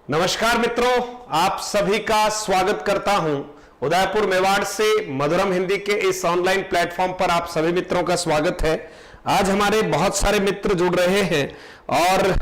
नमस्कार मित्रों, आप सभी का स्वागत करता हूं उदयपुर मेवाड़ से मधुरम हिंदी के इस ऑनलाइन प्लेटफॉर्म पर। आप सभी मित्रों का स्वागत है। आज हमारे बहुत सारे मित्र जुड़ रहे हैं और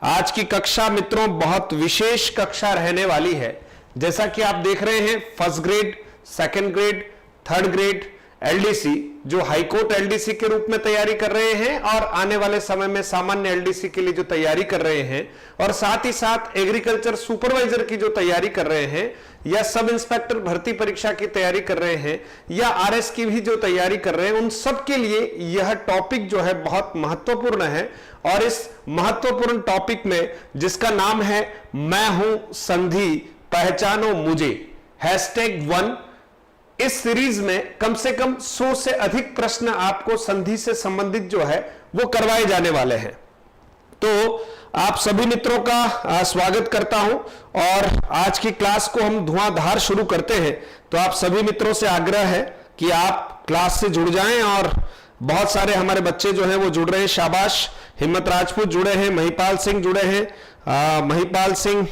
आज की कक्षा मित्रों बहुत विशेष कक्षा रहने वाली है। जैसा कि आप देख रहे हैं, first grade, second grade, third grade LDC जो हाईकोर्ट एलडीसी के रूप में तैयारी कर रहे हैं और आने वाले समय में सामान्य एलडीसी के लिए जो तैयारी कर रहे हैं, और साथ ही साथ एग्रीकल्चर सुपरवाइजर की जो तैयारी कर रहे हैं, या सब इंस्पेक्टर भर्ती परीक्षा की तैयारी कर रहे हैं, या आरएस की भी जो तैयारी कर रहे हैं, उन सब के लिए यह टॉपिक जो है बहुत महत्वपूर्ण है। और इस महत्वपूर्ण टॉपिक में जिसका नाम है मैं हूं संधि पहचानो मुझे #1, इस सीरीज में कम से कम 100 से अधिक प्रश्न आपको संधि से संबंधित जो है वो करवाए जाने वाले हैं। तो आप सभी मित्रों का स्वागत करता हूं और आज की क्लास को हम धुआंधार शुरू करते हैं। तो आप सभी मित्रों से आग्रह है कि आप क्लास से जुड़ जाएं और बहुत सारे हमारे बच्चे जो हैं वो जुड़ रहे हैं। शाबाश, हिम्मत राजपूत जुड़े हैं, महिपाल सिंह जुड़े हैं, महिपाल सिंह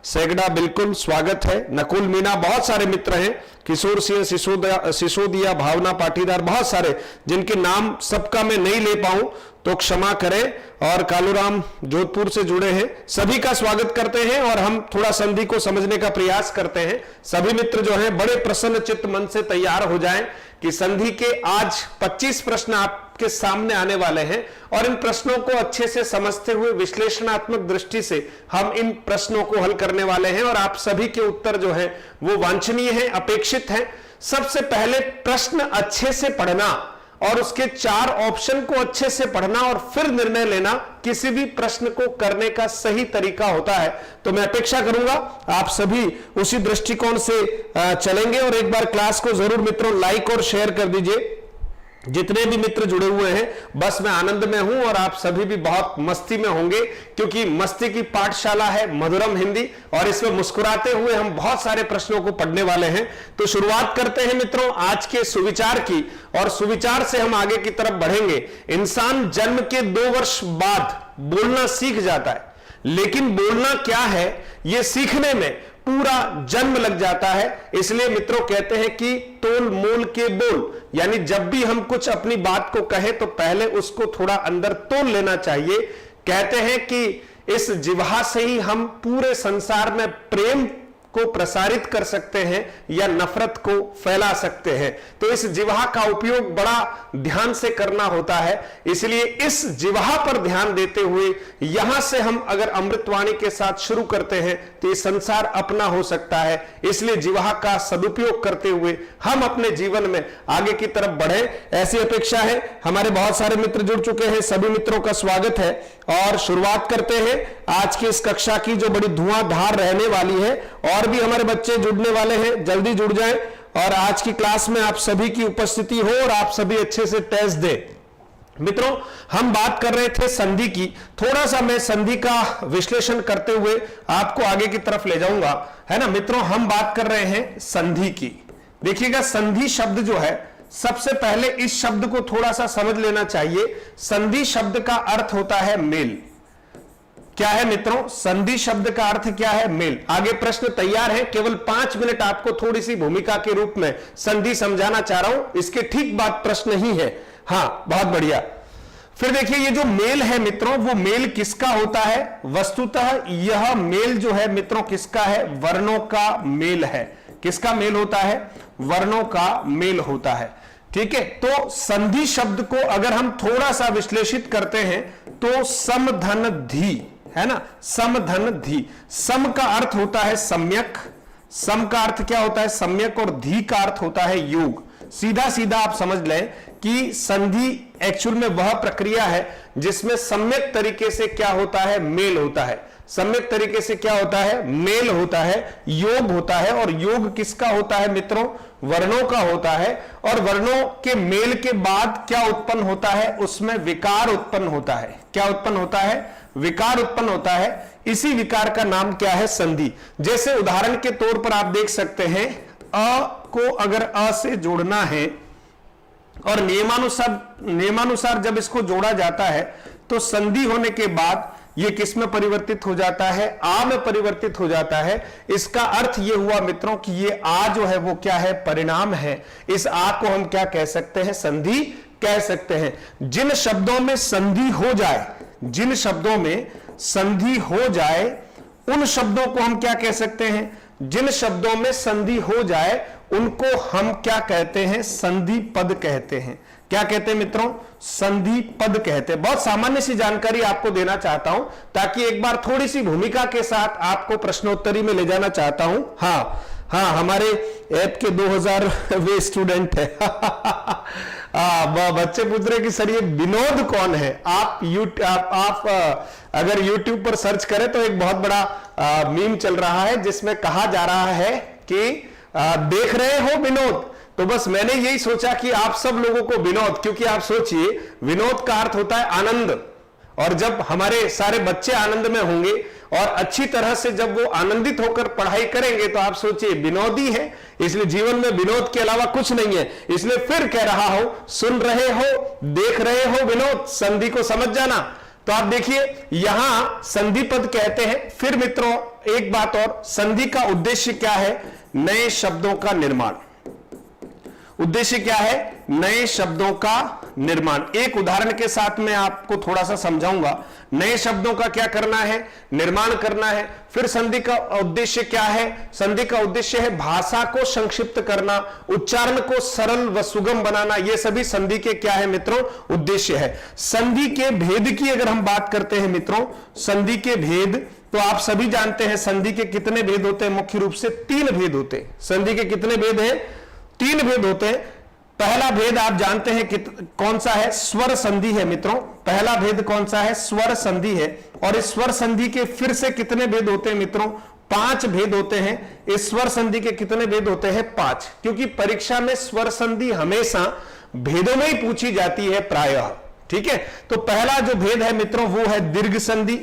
सेगड़ा, बिल्कुल स्वागत है। नकुल मीना, बहुत सारे मित्र हैं, किशोर सिंह सिसोदिया, भावना पाटीदार, बहुत सारे जिनके नाम सबका मैं नहीं ले पाऊं तो क्षमा करें। और कालूराम जोधपुर से जुड़े हैं, सभी का स्वागत करते हैं और हम थोड़ा संधि को समझने का प्रयास करते हैं। सभी मित्र जो हैं बड़े प्रसन्न चित्त मन से तैयार हो जाएं कि संधि के आज 25 प्रश्न आपके सामने आने वाले हैं और इन प्रश्नों को अच्छे से समझते हुए विश्लेषणात्मक दृष्टि से हम इन प्रश्नों को हल करने वाले हैं और आप सभी के उत्तर जो है वो वांछनीय है, अपेक्षित है। सबसे पहले प्रश्न अच्छे से पढ़ना और उसके 4 ऑप्शन को अच्छे से पढ़ना और फिर निर्णय लेना किसी भी प्रश्न को करने का सही तरीका होता है। तो मैं अपेक्षा करूंगा आप सभी उसी दृष्टिकोण से चलेंगे और एक बार क्लास को जरूर मित्रों लाइक और शेयर कर दीजिए। जितने भी मित्र जुड़े हुए हैं, बस मैं आनंद में हूं और आप सभी भी बहुत मस्ती में होंगे, क्योंकि मस्ती की पाठशाला है मधुरम हिंदी और इसमें मुस्कुराते हुए हम बहुत सारे प्रश्नों को पढ़ने वाले हैं। तो शुरुआत करते हैं मित्रों आज के सुविचार की, और सुविचार से हम आगे की तरफ बढ़ेंगे। इंसान जन्म के 2 वर्ष बाद बोलना सीख जाता है, लेकिन बोलना क्या है यह सीखने में पूरा जन्म लग जाता है। इसलिए मित्रों कहते हैं कि तोल मोल के बोल, यानी जब भी हम कुछ अपनी बात को कहें तो पहले उसको थोड़ा अंदर तोल लेना चाहिए। कहते हैं कि इस जिह्वा से ही हम पूरे संसार में प्रेम को प्रसारित कर सकते हैं या नफरत को फैला सकते हैं। तो इस जिह्वा का उपयोग बड़ा ध्यान से करना होता है। इसलिए इस जिह्वा पर ध्यान देते हुए यहां से हम अगर अमृतवाणी के साथ शुरू करते हैं तो ये संसार अपना हो सकता है। इसलिए जिह्वा का सदुपयोग करते हुए हम अपने जीवन में आगे की तरफ बढ़े, ऐसी अपेक्षा है। हमारे बहुत सारे मित्र जुड़ चुके हैं, सभी मित्रों का स्वागत है और शुरुआत करते हैं आज की इस कक्षा की जो बड़ी धुआंधार रहने वाली है। और भी हमारे बच्चे जुड़ने वाले हैं, जल्दी जुड़ जाएं और आज की क्लास में आप सभी की उपस्थिति हो और आप सभी अच्छे से टेस्ट दें। मित्रों, हम बात कर रहे थे संधि की। थोड़ा सा मैं संधि का विश्लेषण करते हुए आपको आगे की तरफ ले जाऊंगा, है ना। मित्रों, हम बात कर रहे हैं संधि की। देखिएगा, संधि शब्द जो है, सबसे पहले इस शब्द को थोड़ा सा समझ लेना चाहिए। संधि शब्द का अर्थ होता है मेल। क्या है मित्रों? संधि शब्द का अर्थ क्या है? मेल। आगे प्रश्न तैयार है, केवल 5 मिनट आपको थोड़ी सी भूमिका के रूप में संधि समझाना चाह रहा हूं, इसके ठीक बाद प्रश्न ही है। हाँ, बहुत बढ़िया। फिर देखिए, ये जो मेल है मित्रों, वो मेल किसका होता है? वस्तुतः यह मेल जो है मित्रों किसका है? वर्णों का मेल है। किसका मेल होता है? वर्णों का मेल होता है। ठीक है, तो संधि शब्द को अगर हम थोड़ा सा विश्लेषित करते हैं तो सम धन धी, है ना, सम धन धी। सम का अर्थ होता है सम्यक, सम का अर्थ क्या होता है? सम्यक, और धी का अर्थ होता है योग। सीधा सीधा आप समझ लें कि संधि एक्चुअल में वह प्रक्रिया है जिसमें सम्यक तरीके से क्या होता है? मेल होता है। सम्यक तरीके से क्या होता है? मेल होता है, योग होता है। और योग किसका होता है मित्रों? वर्णों का होता है। और वर्णों के मेल के बाद क्या उत्पन्न होता है? उसमें विकार उत्पन्न होता है। क्या उत्पन्न होता है? विकार उत्पन्न होता है। इसी विकार का नाम क्या है? संधि। जैसे उदाहरण के तौर पर आप देख सकते हैं, अ को अगर अ से जोड़ना है और नियमानुसार जब इसको जोड़ा जाता है तो संधि होने के बाद ये किस में परिवर्तित हो जाता है, आ में परिवर्तित हो जाता है। इसका अर्थ ये हुआ मित्रों कि ये आ जो है वो क्या है, परिणाम है। इस आ को हम क्या कह सकते हैं, संधि कह सकते हैं। जिन शब्दों में संधि हो जाए, जिन शब्दों में संधि हो जाए उन शब्दों को हम क्या कह सकते हैं, जिन शब्दों में संधि हो जाए उनको हम क्या कहते हैं, संधि पद कहते हैं। क्या कहते हैं मित्रों, संधि पद कहते हैं। बहुत सामान्य सी जानकारी आपको देना चाहता हूं ताकि एक बार थोड़ी सी भूमिका के साथ आपको प्रश्नोत्तरी में ले जाना चाहता हूं। हाँ, हमारे ऐप के 2000 वे स्टूडेंट है। बच्चे पूछ रहे कि सर ये विनोद कौन है। आप अगर YouTube पर सर्च करें तो एक बहुत बड़ा मीम चल रहा है जिसमें कहा जा रहा है कि देख रहे हो विनोद। तो बस मैंने यही सोचा कि आप सब लोगों को विनोद, क्योंकि आप सोचिए विनोद का अर्थ होता है आनंद, और जब हमारे सारे बच्चे आनंद में होंगे और अच्छी तरह से जब वो आनंदित होकर पढ़ाई करेंगे तो आप सोचिए विनोदी है। इसलिए जीवन में विनोद के अलावा कुछ नहीं है। इसलिए फिर कह रहा हो, सुन रहे हो, देख रहे हो विनोद, संधि को समझ जाना। तो आप देखिए यहां संधि पद कहते हैं। फिर मित्रों एक बात और, संधि का उद्देश्य क्या है, नए शब्दों का निर्माण। उद्देश्य क्या है, नए शब्दों का निर्माण। एक उदाहरण के साथ मैं आपको थोड़ा सा समझाऊंगा। नए शब्दों का क्या करना है, निर्माण करना है। फिर संधि का उद्देश्य क्या है, संधि का उद्देश्य है भाषा को संक्षिप्त करना, उच्चारण को सरल व सुगम बनाना। ये सभी संधि के क्या है मित्रों, उद्देश्य है। संधि के भेद की अगर हम बात करते हैं मित्रों, संधि के भेद तो आप सभी जानते हैं संधि के कितने भेद होते हैं, मुख्य रूप से 3 भेद होते हैं। संधि के कितने भेद हैं, 3 भेद होते हैं। पहला भेद आप जानते हैं कि कौन सा है, स्वर संधि है मित्रों। पहला भेद कौन सा है, स्वर संधि है। और इस स्वर संधि के फिर से कितने भेद होते हैं मित्रों, 5 भेद होते हैं। इस स्वर संधि के कितने भेद होते हैं, 5, क्योंकि परीक्षा में स्वर संधि हमेशा भेदों में ही पूछी जाती है प्रायः। ठीक है, तो पहला जो भेद है मित्रों वो है दीर्घ संधि।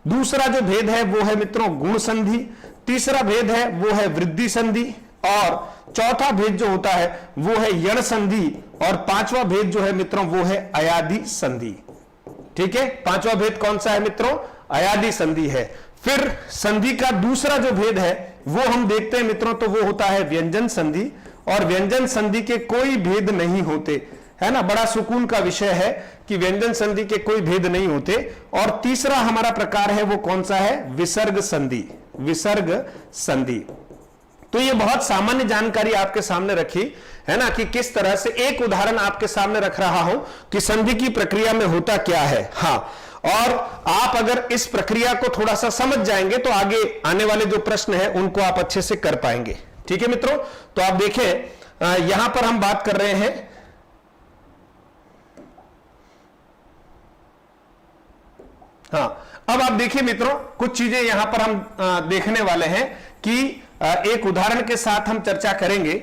दूसरा जो भेद है वो है मित्रों गुण संधि। तीसरा भेद है वो है वृद्धि संधि। और चौथा भेद जो होता है वो है यण संधि। और 5वां भेद जो है मित्रों वो है अयादि संधि। ठीक है, 5वां भेद कौन सा है मित्रों, अयादि संधि है। फिर संधि का दूसरा जो भेद है वो हम देखते हैं मित्रों, तो वो होता है व्यंजन संधि। और व्यंजन संधि के कोई भेद नहीं होते, है ना। बड़ा सुकून का विषय है कि व्यंजन संधि के कोई भेद नहीं होते। और तीसरा हमारा प्रकार है वो कौन सा है, विसर्ग संधि। विसर्ग संधि। तो ये बहुत सामान्य जानकारी आपके सामने रखी है ना, कि किस तरह से एक उदाहरण आपके सामने रख रहा हूं कि संधि की प्रक्रिया में होता क्या है। हाँ, और आप अगर इस प्रक्रिया को थोड़ा सा समझ जाएंगे तो आगे आने वाले जो प्रश्न है उनको आप अच्छे से कर पाएंगे। ठीक है मित्रों, तो आप देखें यहां पर हम बात कर रहे हैं अब आप देखिए मित्रों, कुछ चीजें यहां पर हम देखने वाले हैं कि एक उदाहरण के साथ हम चर्चा करेंगे।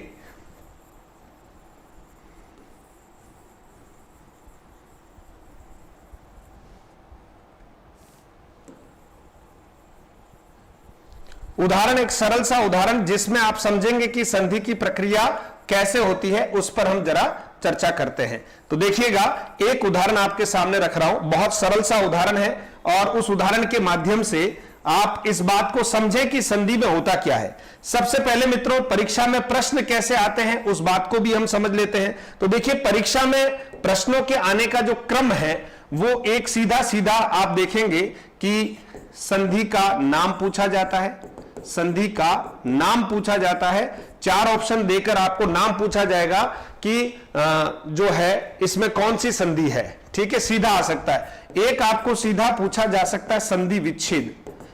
उदाहरण एक सरल सा उदाहरण जिसमें आप समझेंगे कि संधि की प्रक्रिया कैसे होती है, उस पर हम जरा चर्चा करते हैं। तो देखिएगा, एक उदाहरण आपके सामने रख रहा हूं, बहुत सरल सा उदाहरण है और उस उदाहरण के माध्यम से आप इस बात को समझें कि संधि में होता क्या है। सबसे पहले मित्रों परीक्षा में प्रश्न कैसे आते हैं उस बात को भी हम समझ लेते हैं। तो देखिए, परीक्षा में प्रश्नों के आने का जो क्रम है वो एक सीधा सीधा आप देखेंगे कि संधि का नाम पूछा जाता है। संधि का नाम पूछा जाता है, 4 ऑप्शन देकर आपको नाम पूछा जाएगा कि जो है इसमें कौन सी संधि है। ठीक है, सीधा आ सकता है। एक आपको सीधा पूछा जा सकता है संधि विच्छेद।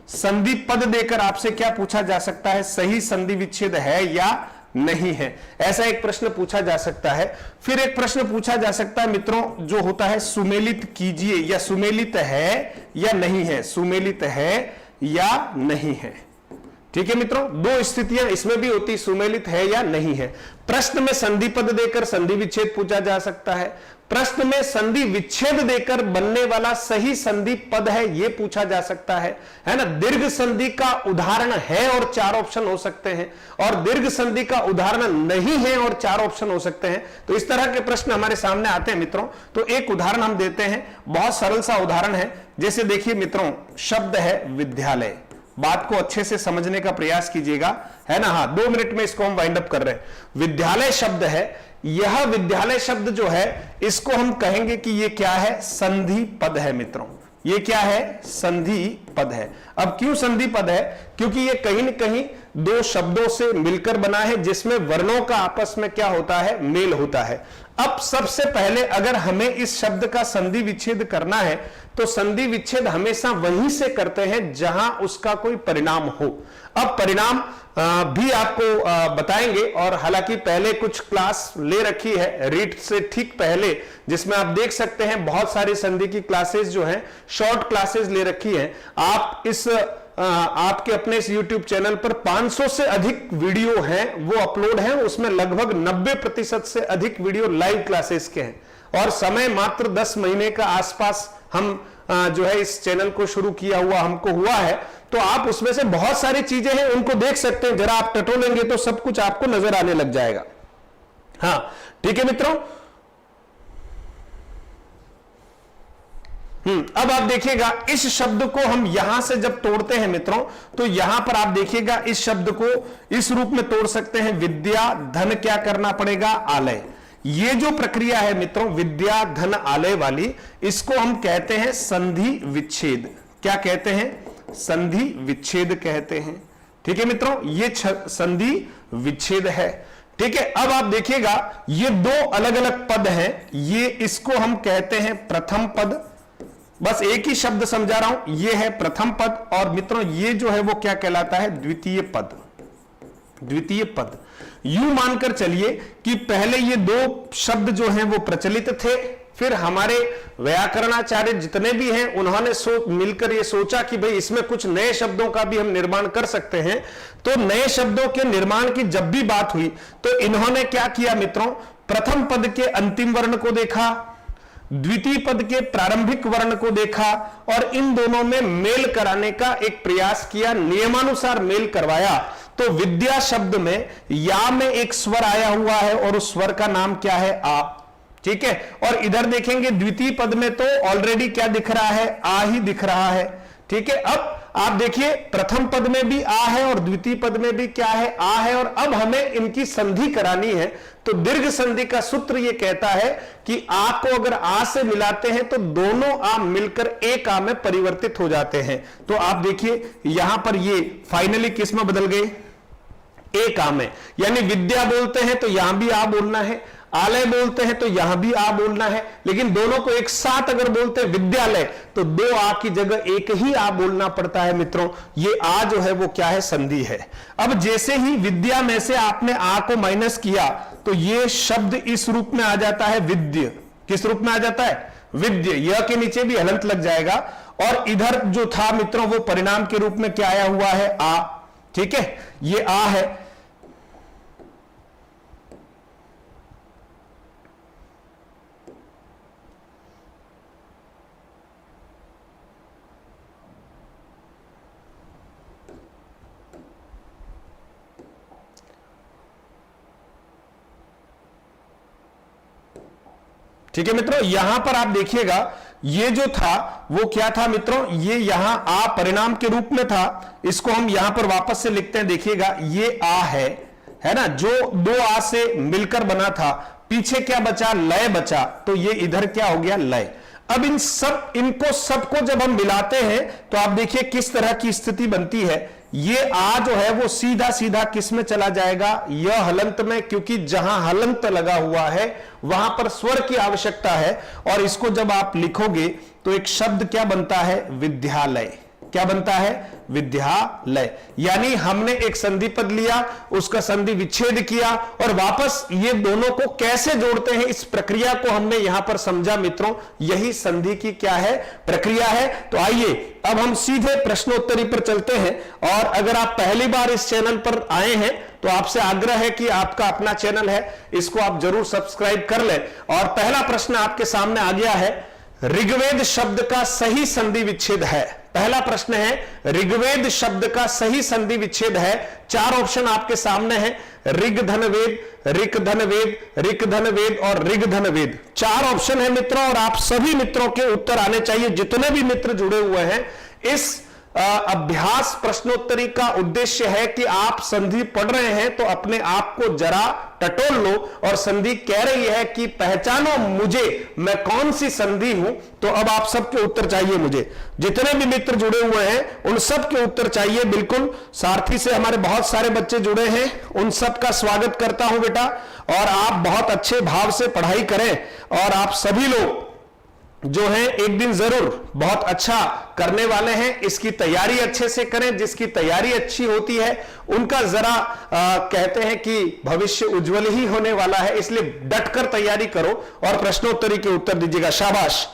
संधि पद देकर आपसे क्या पूछा जा सकता है, सही संधि विच्छेद है या नहीं है, ऐसा एक प्रश्न पूछा जा सकता है। फिर एक प्रश्न पूछा जा सकता है मित्रों जो होता है सुमेलित कीजिए, या सुमेलित है या नहीं है, सुमेलित है या नहीं है। ठीक है मित्रों, दो स्थितियां इसमें भी होती, सुमेलित है या नहीं है। प्रश्न में संधि पद देकर संधि विच्छेद पूछा जा सकता है, प्रश्न में संधि विच्छेद देकर बनने वाला सही संधि पद है यह पूछा जा सकता है ना। दीर्घ संधि का उदाहरण है और 4 ऑप्शन हो सकते हैं, और दीर्घ संधि का उदाहरण नहीं है और 4 ऑप्शन हो सकते हैं। तो इस तरह के प्रश्न हमारे सामने आते हैं मित्रों। तो एक उदाहरण हम देते हैं, बहुत सरल सा उदाहरण है। जैसे देखिए मित्रों, शब्द है विद्यालय, बात को अच्छे से समझने का प्रयास कीजिएगा, है ना। हाँ, 2 मिनट में इसको हम वाइंड अप कर रहे हैं। विद्यालय शब्द है, यह विद्यालय शब्द जो है इसको हम कहेंगे कि ये क्या है, संधि पद है मित्रों। ये क्या है, संधि पद है। अब क्यों संधि पद है, क्योंकि ये कहीं न कहीं 2 शब्दों से मिलकर बना है जिसमें वर्णों का आपस में क्या होता है, मेल होता है। अब सबसे पहले अगर हमें इस शब्द का संधि विच्छेद करना है तो संधि विच्छेद हमेशा वहीं से करते हैं जहां उसका कोई परिणाम हो। अब परिणाम भी आपको बताएंगे, और हालांकि पहले कुछ क्लास ले रखी है रीट से ठीक पहले, जिसमें आप देख सकते हैं बहुत सारी संधि की क्लासेस जो हैं, शॉर्ट क्लासेस ले रखी हैं। आप इस आपके अपने इस YouTube चैनल पर 500 से अधिक वीडियो हैं, वो अपलोड हैं। उसमें लगभग 90% से अधिक वीडियो लाइव क्लासेस के हैं, और समय मात्र 10 महीने का आसपास हम जो है इस चैनल को शुरू किया हुआ हमको हुआ है। तो आप उसमें से बहुत सारी चीजें हैं उनको देख सकते हैं, जरा आप टटोलेंगे तो सब कुछ आपको नजर आने लग जाएगा। हाँ ठीक है मित्रों। अब आप देखिएगा इस शब्द को हम यहां से जब तोड़ते हैं मित्रों, तो यहां पर आप देखिएगा इस शब्द को इस रूप में तोड़ सकते हैं, विद्या धन क्या करना पड़ेगा, आलय। ये जो प्रक्रिया है मित्रों विद्या धन आलय वाली, इसको हम कहते हैं संधि विच्छेद। क्या कहते हैं, संधि विच्छेद कहते हैं। ठीक है मित्रों, ये संधि विच्छेद है। ठीक है, अब आप देखिएगा ये 2 अलग अलग पद हैं, ये इसको हम कहते हैं प्रथम पद। बस एक ही शब्द समझा रहा हूं, ये है प्रथम पद, और मित्रों ये जो है वो क्या कहलाता है, द्वितीय पद। द्वितीय पद यूं मानकर चलिए कि पहले ये 2 शब्द जो हैं वो प्रचलित थे, फिर हमारे व्याकरणाचार्य जितने भी हैं उन्होंने मिलकर ये सोचा कि भाई इसमें कुछ नए शब्दों का भी हम निर्माण कर सकते हैं। तो नए शब्दों के निर्माण की जब भी बात हुई तो इन्होंने क्या किया मित्रों, प्रथम पद के अंतिम वर्ण को देखा, द्वितीय पद के प्रारंभिक वर्ण को देखा, और इन दोनों में मेल कराने का एक प्रयास किया, नियमानुसार मेल करवाया। तो विद्या शब्द में या में एक स्वर आया हुआ है और उस स्वर का नाम क्या है, आ। ठीक है, और इधर देखेंगे द्वितीय पद में तो ऑलरेडी क्या दिख रहा है, आ ही दिख रहा है। ठीक है, अब आप देखिए प्रथम पद में भी आ है और द्वितीय पद में भी क्या है, आ है, और अब हमें इनकी संधि करानी है। तो दीर्घ संधि का सूत्र यह कहता है कि आ को अगर आ से मिलाते हैं तो दोनों आ मिलकर एक आ में परिवर्तित हो जाते हैं। तो आप देखिए यहां पर ये फाइनली किस में बदल गए, एक आ में। यानी विद्या बोलते हैं तो यहां भी आ बोलना है, आलय बोलते हैं तो यहां भी आ बोलना है, लेकिन दोनों को एक साथ अगर बोलते हैं विद्यालय तो 2 आ की जगह एक ही आ बोलना पड़ता है मित्रों। ये आ जो है वो क्या है, संधि है। अब जैसे ही विद्या में से आपने आ को माइनस किया तो ये शब्द इस रूप में आ जाता है विद्य। किस रूप में आ जाता है, विद्य। यह के नीचे भी हलंत लग जाएगा, और इधर जो था मित्रों वो परिणाम के रूप में क्या आया हुआ है, आ। ठीक है, ये आ है। ठीक है मित्रों, यहां पर आप देखिएगा ये जो था वो क्या था मित्रों, ये यहां आ परिणाम के रूप में था। इसको हम यहां पर वापस से लिखते हैं, देखिएगा ये आ है ना, जो 2 आ से मिलकर बना था। पीछे क्या बचा, लय बचा, तो ये इधर क्या हो गया, लय। अब इनको सबको जब हम मिलाते हैं तो आप देखिए किस तरह की स्थिति बनती है। ये आ जो है वो सीधा सीधा किस में चला जाएगा, यह हलंत में, क्योंकि जहां हलंत लगा हुआ है वहां पर स्वर की आवश्यकता है। और इसको जब आप लिखोगे तो एक शब्द क्या बनता है, विद्यालय। क्या बनता है? विद्यालय। यानी हमने एक संधि पद लिया, उसका संधि विच्छेद किया और वापस ये दोनों को कैसे जोड़ते हैं, इस प्रक्रिया को हमने यहां पर समझा मित्रों। यही संधि की क्या है? प्रक्रिया है। तो आइए अब हम सीधे प्रश्नोत्तरी पर चलते हैं। और अगर आप पहली बार इस चैनल पर आए हैं तो आपसे आग्रह है कि आपका अपना चैनल है, इसको आप जरूर सब्सक्राइब कर लें। और पहला प्रश्न आपके सामने आ गया है, ऋग्वेद शब्द का सही संधि विच्छेद है। पहला प्रश्न है ऋग्वेद शब्द का सही संधि विच्छेद है। 4 ऑप्शन आपके सामने हैं, ऋग धन वेद, ऋक धन वेद, ऋक धन वेद और ऋग धन वेद। 4 ऑप्शन है मित्रों और आप सभी मित्रों के उत्तर आने चाहिए, जितने भी मित्र जुड़े हुए हैं। इस अभ्यास प्रश्नोत्तरी का उद्देश्य है कि आप संधि पढ़ रहे हैं तो अपने आप को जरा टटोल लो और संधि कह रही है कि पहचानो मुझे, मैं कौन सी संधि हूं। तो अब आप सबके उत्तर चाहिए मुझे, जितने भी मित्र जुड़े हुए हैं उन सब के उत्तर चाहिए। बिल्कुल सारथी से हमारे बहुत सारे बच्चे जुड़े हैं, उन सब का स्वागत करता हूं बेटा। और आप बहुत अच्छे भाव से पढ़ाई करें और आप सभी लोग जो है एक दिन जरूर बहुत अच्छा करने वाले हैं। इसकी तैयारी अच्छे से करें, जिसकी तैयारी अच्छी होती है उनका जरा कहते हैं कि भविष्य उज्जवल ही होने वाला है, इसलिए डटकर तैयारी करो और प्रश्नोत्तरी के उत्तर दीजिएगा। शाबाश।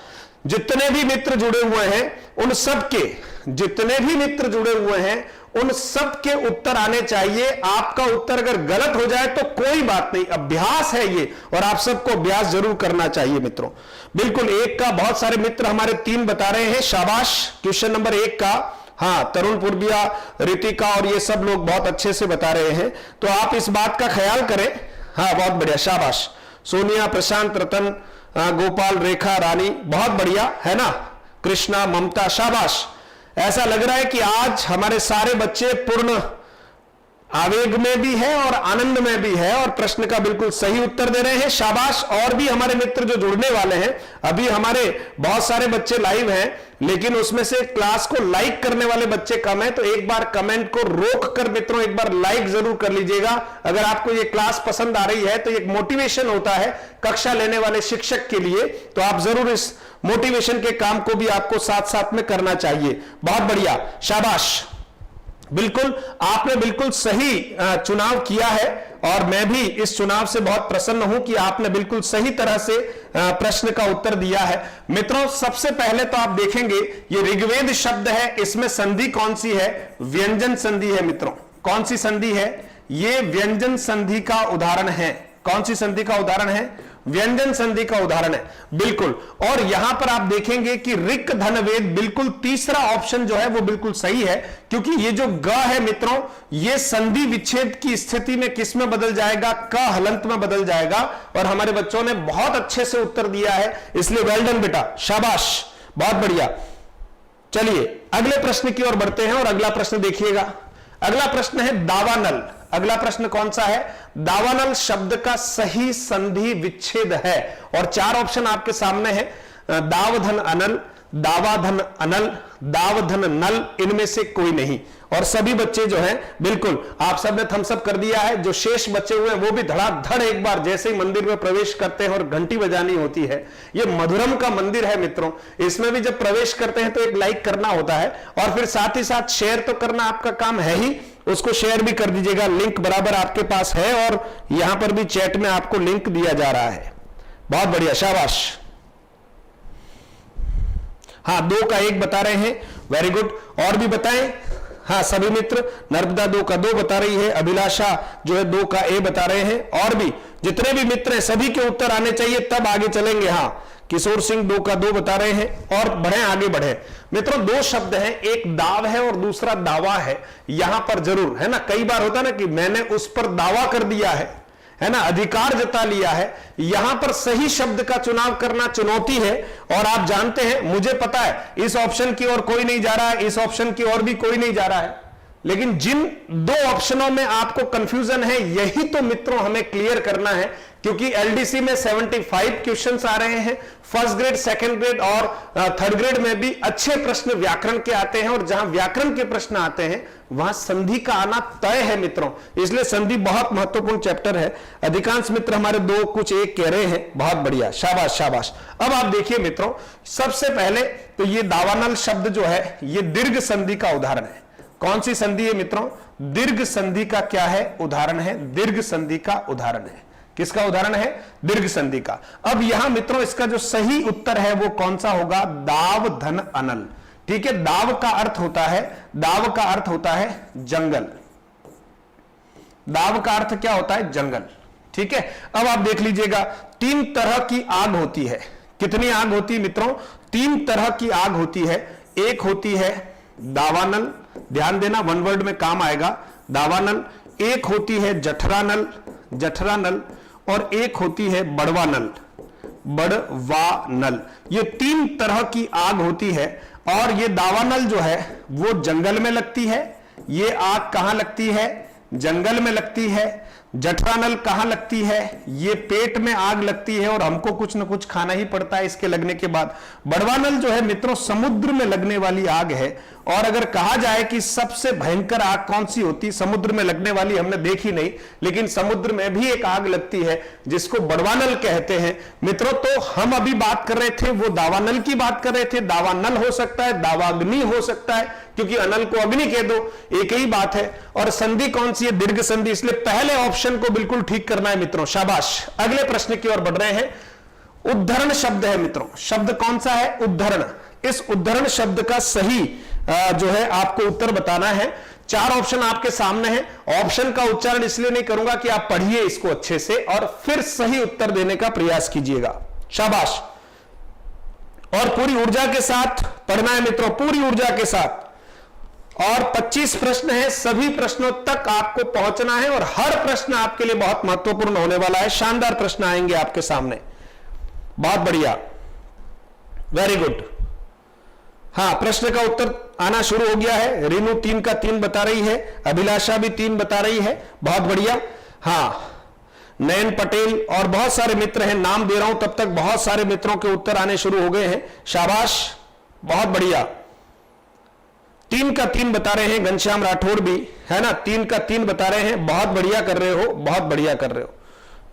जितने भी मित्र जुड़े हुए हैं उन सब के, जितने भी मित्र जुड़े हुए हैं उन सब के उत्तर आने चाहिए। आपका उत्तर अगर गलत हो जाए तो कोई बात नहीं, अभ्यास है ये और आप सबको अभ्यास जरूर करना चाहिए मित्रों। बिल्कुल 1 का बहुत सारे मित्र हमारे 3 बता रहे हैं, शाबाश। क्वेश्चन नंबर 1 का हाँ, तरुण पूर्विया, रितिका और ये सब लोग बहुत अच्छे से बता रहे हैं, तो आप इस बात का ख्याल करें। हाँ बहुत बढ़िया, शाबाश। सोनिया, प्रशांत, रतन, गोपाल, रेखा, रानी, बहुत बढ़िया है ना। कृष्णा, ममता, शाबाश। ऐसा लग रहा है कि आज हमारे सारे बच्चे पूर्ण आवेग में भी है और आनंद में भी है और प्रश्न का बिल्कुल सही उत्तर दे रहे हैं, शाबाश। और भी हमारे मित्र जो जुड़ने वाले हैं, अभी हमारे बहुत सारे बच्चे लाइव हैं लेकिन उसमें से क्लास को लाइक करने वाले बच्चे कम है, तो एक बार कमेंट को रोक कर मित्रों एक बार लाइक जरूर कर लीजिएगा। अगर आपको ये क्लास पसंद आ रही है तो एक मोटिवेशन होता है कक्षा लेने वाले शिक्षक के लिए, तो आप जरूर इस मोटिवेशन के काम को भी आपको साथ साथ में करना चाहिए। बहुत बढ़िया, शाबाश। बिल्कुल आपने बिल्कुल सही चुनाव किया है और मैं भी इस चुनाव से बहुत प्रसन्न हूं कि आपने बिल्कुल सही तरह से प्रश्न का उत्तर दिया है। मित्रों सबसे पहले तो आप देखेंगे ये ऋग्वेद शब्द है, इसमें संधि कौन सी है? व्यंजन संधि है मित्रों। कौन सी संधि है? ये व्यंजन संधि का उदाहरण है। कौन सी संधि का उदाहरण है? व्यंजन संधि का उदाहरण है, बिल्कुल। और यहां पर आप देखेंगे कि ऋक धन वेद, बिल्कुल तीसरा ऑप्शन जो है वो बिल्कुल सही है, क्योंकि ये जो ग है मित्रों ये संधि विच्छेद की स्थिति में किस में बदल जाएगा? क हलंत में बदल जाएगा। और हमारे बच्चों ने बहुत अच्छे से उत्तर दिया है, इसलिए वेल डन बेटा, शाबाश, बहुत बढ़िया। चलिए अगले प्रश्न की ओर बढ़ते हैं और अगला प्रश्न देखिएगा। अगला प्रश्न है दावानल। अगला प्रश्न कौन सा है? दावानल शब्द का सही संधि विच्छेद है और 4 ऑप्शन आपके सामने है, दावधन अनल, दावाधन अनल, दावधन नल, इनमें से कोई नहीं। और सभी बच्चे जो हैं बिल्कुल आप सब ने थम्स अप कर दिया है। जो शेष बचे हुए हैं वो भी धड़ाधड़ एक बार जैसे ही मंदिर में प्रवेश करते हैं और घंटी बजानी होती है। ये मधुरम का मंदिर है मित्रों, इसमें भी जब प्रवेश करते हैं तो एक लाइक करना होता है और फिर साथ ही साथ शेयर तो करना आपका काम है ही, उसको शेयर भी कर दीजिएगा। लिंक बराबर आपके पास है और यहां पर भी चैट में आपको लिंक दिया जा रहा है। बहुत बढ़िया, शाबाश। हाँ 2 का 1 बता रहे हैं, वेरी गुड। और भी बताएं। हाँ सभी मित्र, नर्मदा 2 का 2 बता रही है, अभिलाषा जो है 2 का A बता रहे हैं। और भी जितने भी मित्र हैं सभी के उत्तर आने चाहिए, तब आगे चलेंगे। हाँ किशोर सिंह 2 का 2 बता रहे हैं और बढ़े आगे बढ़े। मित्रों 2 शब्द हैं, एक दाव है और दूसरा दावा है। यहां पर जरूर है ना, कई बार होता है ना कि मैंने उस पर दावा कर दिया है ना, अधिकार जता लिया है। यहां पर सही शब्द का चुनाव करना चुनौती है और आप जानते हैं, मुझे पता है इस ऑप्शन की ओर कोई नहीं जा रहा है, इस ऑप्शन की ओर भी कोई नहीं जा रहा है, लेकिन जिन 2 ऑप्शनों में आपको कंफ्यूजन है यही तो मित्रों हमें क्लियर करना है क्योंकि एलडीसी में 75 क्वेश्चंस आ रहे हैं, फर्स्ट ग्रेड, सेकंड ग्रेड और थर्ड ग्रेड में भी अच्छे प्रश्न व्याकरण के आते हैं, और जहां व्याकरण के प्रश्न आते हैं वहां संधि का आना तय है मित्रों। इसलिए संधि बहुत महत्वपूर्ण चैप्टर है। अधिकांश मित्र हमारे दो कुछ एक कह रहे हैं, बहुत बढ़िया, शाबाश शाबाश। अब आप देखिए मित्रों, सबसे पहले तो ये दावानल शब्द जो है ये दीर्घ संधि का उदाहरण है। कौन सी संधि है मित्रों? दीर्घ संधि का क्या है? उदाहरण है। दीर्घ संधि का उदाहरण है। किसका उदाहरण है? दीर्घ संधि का। अब यहां मित्रों इसका जो सही उत्तर है वो कौन सा होगा? दाव धन अनल। ठीक है, दाव का अर्थ होता है, दाव का अर्थ होता है जंगल। दाव का अर्थ क्या होता है? जंगल। ठीक है, अब आप देख लीजिएगा, 3 तरह की आग होती है। कितनी आग होती है मित्रों? 3 तरह की आग होती है। एक होती है दावानल, ध्यान देना, वन वर्ड में काम आएगा, दावानल। एक होती है जठरानल, जठरानल, और एक होती है बड़वानल, बड़वानल। ये 3 तरह की आग होती है, और ये दावानल जो है वो जंगल में लगती है। ये आग कहां लगती है? जंगल में लगती है। जठरानल कहां लगती है? ये पेट में आग लगती है और हमको कुछ ना कुछ खाना ही पड़ता है इसके लगने के बाद। बड़वानल जो है मित्रों समुद्र में लगने वाली आग है। और अगर कहा जाए कि सबसे भयंकर आग कौन सी होती, समुद्र में लगने वाली हमने देखी नहीं, लेकिन समुद्र में भी एक आग लगती है जिसको बड़वानल कहते हैं मित्रों। तो हम अभी बात कर रहे थे वो दावानल की बात कर रहे थे। दावानल हो सकता है, दावाग्नि हो सकता है, क्योंकि अनल को अग्नि कह दो, एक ही बात है। और संधि कौन सी है? दीर्घ संधि। इसलिए पहले ऑप्शन को बिल्कुल ठीक करना है मित्रों, शाबाश। अगले प्रश्न की ओर बढ़ रहे हैं। उद्धरण शब्द है मित्रों, शब्द कौन सा है? उद्धरण। इस उद्धरण शब्द का सही जो है आपको उत्तर बताना है। 4 ऑप्शन आपके सामने हैं। ऑप्शन का उच्चारण इसलिए नहीं करूंगा कि आप पढ़िए इसको अच्छे से और फिर सही उत्तर देने का प्रयास कीजिएगा, शाबाश। और पूरी ऊर्जा के साथ पढ़ना है मित्रों, पूरी ऊर्जा के साथ। और 25 प्रश्न है, सभी प्रश्नों तक आपको पहुंचना है और हर प्रश्न आपके लिए बहुत महत्वपूर्ण होने वाला है। शानदार प्रश्न आएंगे आपके सामने, बहुत बढ़िया, वेरी गुड। हाँ, प्रश्न का उत्तर आना शुरू हो गया है। रेनू 3 का 3 बता रही है, अभिलाषा भी 3 बता रही है, बहुत बढ़िया। हाँ, नयन पटेल और बहुत सारे मित्र हैं, नाम दे रहा हूं तब तक बहुत सारे मित्रों के उत्तर आने शुरू हो गए हैं, शाबाश, बहुत बढ़िया। 3 का 3 बता रहे हैं, घनश्याम राठौड़ भी है ना, 3 का 3 बता रहे हैं, बहुत बढ़िया कर रहे हो, बहुत बढ़िया कर रहे हो।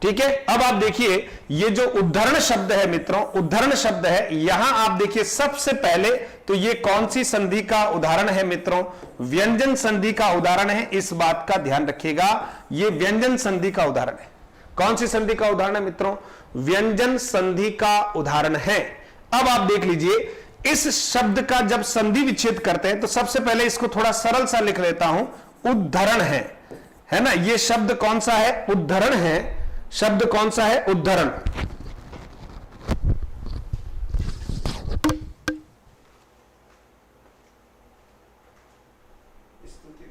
ठीक है, अब आप देखिए ये जो उद्धरण शब्द है मित्रों, उद्धरण शब्द है, यहां आप देखिए सबसे पहले तो ये कौन सी संधि का उदाहरण है मित्रों? व्यंजन संधि का उदाहरण है। इस बात का ध्यान रखिएगा, ये व्यंजन संधि का उदाहरण है। कौन सी संधि का उदाहरण है मित्रों? व्यंजन संधि का उदाहरण है। अब आप देख लीजिए, इस शब्द का जब संधि विच्छेद करते हैं तो सबसे पहले इसको थोड़ा सरल सा लिख लेता हूं, उद्धरण है ना। ये शब्द कौन सा है? उद्धरण है। शब्द कौन सा है? उद्धरण।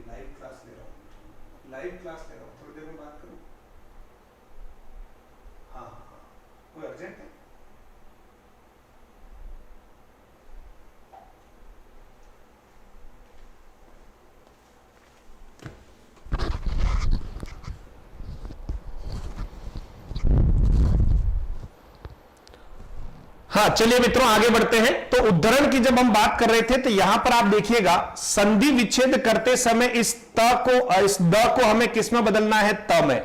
लाइव क्लास ले रहा हूं, लाइव क्लास ले रहा हूं, थोड़ी देर में बात करूं। हाँ हाँ हाँ, कोई अर्जेंट है? हाँ, चलिए मित्रों आगे बढ़ते हैं। तो उद्धरण की जब हम बात कर रहे थे तो यहां पर आप देखिएगा, संधि विच्छेद करते समय इस द को हमें किस में बदलना है? त में।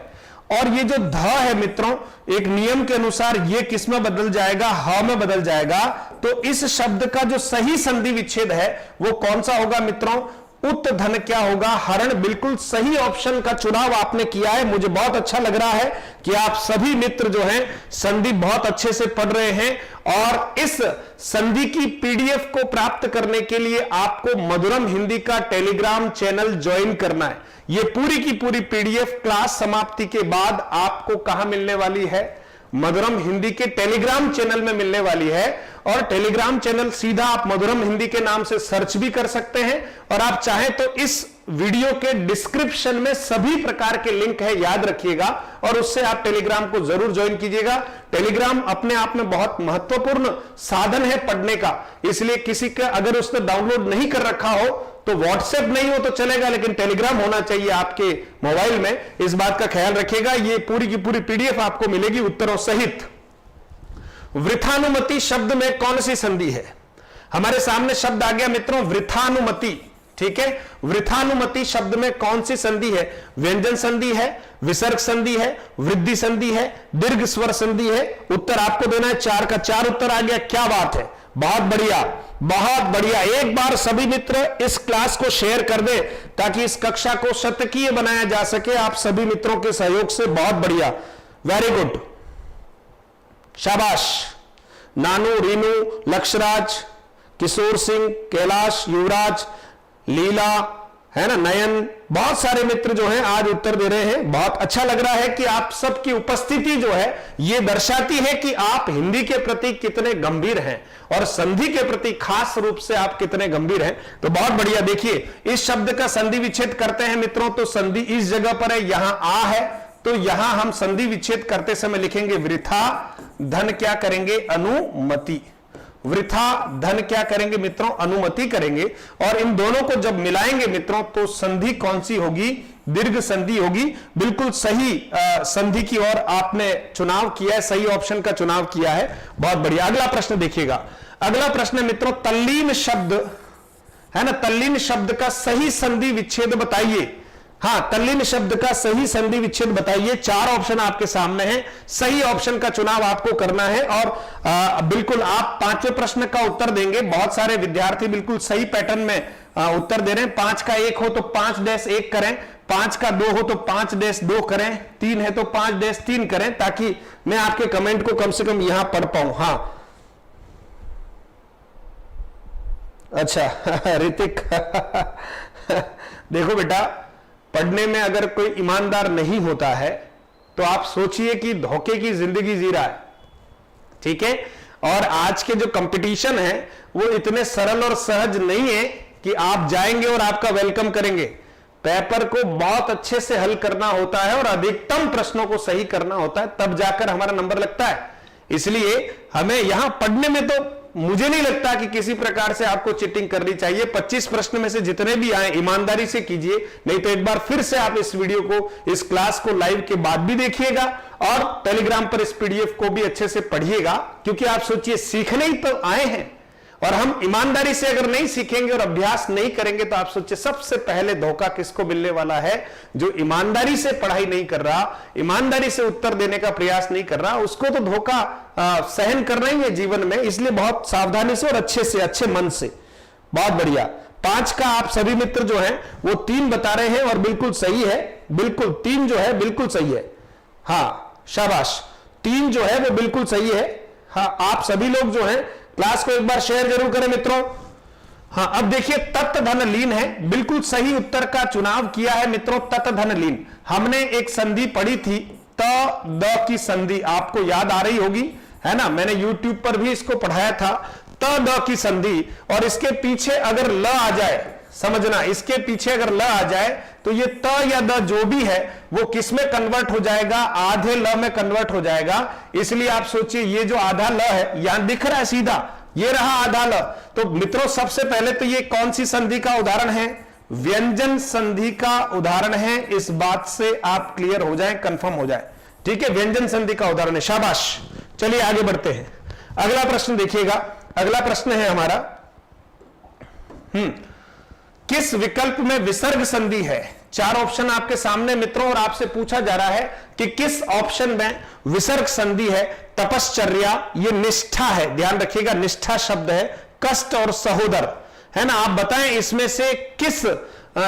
और ये जो ध है मित्रों, एक नियम के अनुसार ये किस में बदल जाएगा? ह में बदल जाएगा। तो इस शब्द का जो सही संधि विच्छेद है वो कौन सा होगा मित्रों? उत धन क्या होगा? हरण। बिल्कुल सही ऑप्शन का चुनाव आपने किया है। मुझे बहुत अच्छा लग रहा है कि आप सभी मित्र जो हैं संधि बहुत अच्छे से पढ़ रहे हैं। और इस संधि की पीडीएफ को प्राप्त करने के लिए आपको मधुरम हिंदी का टेलीग्राम चैनल ज्वाइन करना है। ये पूरी की पूरी पीडीएफ क्लास समाप्ति के बाद आपको कहां मिलने वाली है? मधुरम हिंदी के टेलीग्राम चैनल में मिलने वाली है। और टेलीग्राम चैनल सीधा आप मधुरम हिंदी के नाम से सर्च भी कर सकते हैं, और आप चाहें तो इस वीडियो के डिस्क्रिप्शन में सभी प्रकार के लिंक है, याद रखिएगा, और उससे आप टेलीग्राम को जरूर ज्वाइन कीजिएगा। टेलीग्राम अपने आप में बहुत महत्वपूर्ण साधन है पढ़ने का, इसलिए किसी का अगर उसने डाउनलोड नहीं कर रखा हो तो व्हाट्सएप नहीं हो तो चलेगा, लेकिन टेलीग्राम होना चाहिए आपके मोबाइल में, इस बात का ख्याल रखिएगा। ये पूरी की पूरी पीडीएफ आपको मिलेगी उत्तरों सहित। वृथानुमति शब्द में कौन सी संधि है? हमारे सामने शब्द आ गया मित्रों वृथानुमति, ठीक है। वृथानुमति शब्द में कौन सी संधि है? व्यंजन संधि है, विसर्ग संधि है, वृद्धि संधि है, दीर्घ स्वर संधि है। उत्तर आपको देना है 4 का 4 उत्तर आ गया। क्या बात है, बहुत बढ़िया, बहुत बढ़िया। एक बार सभी मित्र इस क्लास को शेयर कर दे ताकि इस कक्षा को शतकीय बनाया जा सके आप सभी मित्रों के सहयोग से। बहुत बढ़िया, वेरी गुड, शाबाश। नानू, रीनू, लक्षराज, किशोर सिंह, कैलाश, युवराज, लीला, है ना, नयन, बहुत सारे मित्र जो हैं आज उत्तर दे रहे हैं। बहुत अच्छा लग रहा है कि आप सबकी उपस्थिति जो है ये दर्शाती है कि आप हिंदी के प्रति कितने गंभीर हैं और संधि के प्रति खास रूप से आप कितने गंभीर हैं। तो बहुत बढ़िया। देखिए इस शब्द का संधि विच्छेद करते हैं मित्रों, तो संधि इस जगह पर है, यहां आ है, तो यहां हम संधि विच्छेद करते समय लिखेंगे वृथा, धन क्या करेंगे? अनुमति। वृथा, धन क्या करेंगे मित्रों? अनुमति करेंगे। और इन दोनों को जब मिलाएंगे मित्रों तो संधि कौन सी होगी? दीर्घ संधि होगी। बिल्कुल सही संधि की ओर आपने चुनाव किया है, सही ऑप्शन का चुनाव किया है। बहुत बढ़िया। अगला प्रश्न देखिएगा। अगला प्रश्न मित्रों तल्लीन शब्द है ना, तल्लीन शब्द का सही संधि विच्छेद बताइए। हाँ, तल्लीन शब्द का सही संधि विच्छेद बताइए। 4 ऑप्शन आपके सामने हैं, सही ऑप्शन का चुनाव आपको करना है। और बिल्कुल आप 5वें प्रश्न का उत्तर देंगे। बहुत सारे विद्यार्थी बिल्कुल सही पैटर्न में उत्तर दे रहे हैं। 5 का 1 हो तो 5-1 करें, 5 का 2 हो तो 5-2 करें, 3 है तो 5-3 करें, ताकि मैं आपके कमेंट को कम से कम यहां पढ़ पाऊं। हाँ अच्छा ऋतिक देखो बेटा, पढ़ने में अगर कोई ईमानदार नहीं होता है तो आप सोचिए कि धोखे की जिंदगी जी रहा है, ठीक है। और आज के जो कंपटीशन है वो इतने सरल और सहज नहीं है कि आप जाएंगे और आपका वेलकम करेंगे। पेपर को बहुत अच्छे से हल करना होता है और अधिकतम प्रश्नों को सही करना होता है, तब जाकर हमारा नंबर लगता है। इसलिए हमें यहां पढ़ने में तो मुझे नहीं लगता कि किसी प्रकार से आपको चीटिंग करनी चाहिए। 25 प्रश्न में से जितने भी आए ईमानदारी से कीजिए, नहीं तो एक बार फिर से आप इस वीडियो को, इस क्लास को लाइव के बाद भी देखिएगा और टेलीग्राम पर इस पीडीएफ को भी अच्छे से पढ़िएगा। क्योंकि आप सोचिए सीखने ही तो आए हैं और हम ईमानदारी से अगर नहीं सीखेंगे और अभ्यास नहीं करेंगे तो आप सोचिए सबसे पहले धोखा किसको मिलने वाला है? जो ईमानदारी से पढ़ाई नहीं कर रहा, ईमानदारी से उत्तर देने का प्रयास नहीं कर रहा, उसको तो धोखा सहन करना ही है जीवन में। इसलिए बहुत सावधानी से और अच्छे से, अच्छे मन से। बहुत बढ़िया। 5 का आप सभी मित्र जो हैं वो 3 बता रहे हैं और बिल्कुल सही है। बिल्कुल 3 जो है बिल्कुल सही है। हाँ शाबाश, 3 जो है वो बिल्कुल सही है। हाँ, आप सभी लोग जो हैं क्लास को एक बार शेयर जरूर करें मित्रों। हाँ, अब देखिए तत् धन लीन है, बिल्कुल सही उत्तर का चुनाव किया है मित्रों। तत् धन लीन, हमने एक संधि पढ़ी थी त द की संधि, आपको याद आ रही होगी, है ना। मैंने YouTube पर भी इसको पढ़ाया था, त द की संधि। और इसके पीछे अगर ल आ जाए, समझना, इसके पीछे अगर ल आ जाए तो ये त या द जो भी है वो किस में कन्वर्ट हो जाएगा? आधे ल में कन्वर्ट हो जाएगा। इसलिए आप सोचिए ये जो आधा ल है यहां दिख रहा है सीधा, ये रहा आधा ल। तो मित्रों सबसे पहले तो ये कौन सी संधि का उदाहरण है? व्यंजन संधि का उदाहरण है। इस बात से आप क्लियर हो जाए, कंफर्म हो जाए, ठीक है। व्यंजन संधि का उदाहरण है, शाबाश। चलिए आगे बढ़ते हैं। अगला प्रश्न देखिएगा। अगला प्रश्न है हमारा, किस विकल्प में विसर्ग संधि है? 4 ऑप्शन आपके सामने मित्रों और आपसे पूछा जा रहा है कि किस ऑप्शन में विसर्ग संधि है? तपश्चर्या, ये निष्ठा है, ध्यान रखिएगा, निष्ठा शब्द है। कष्ट और सहोदर, है ना। आप बताएं इसमें से किस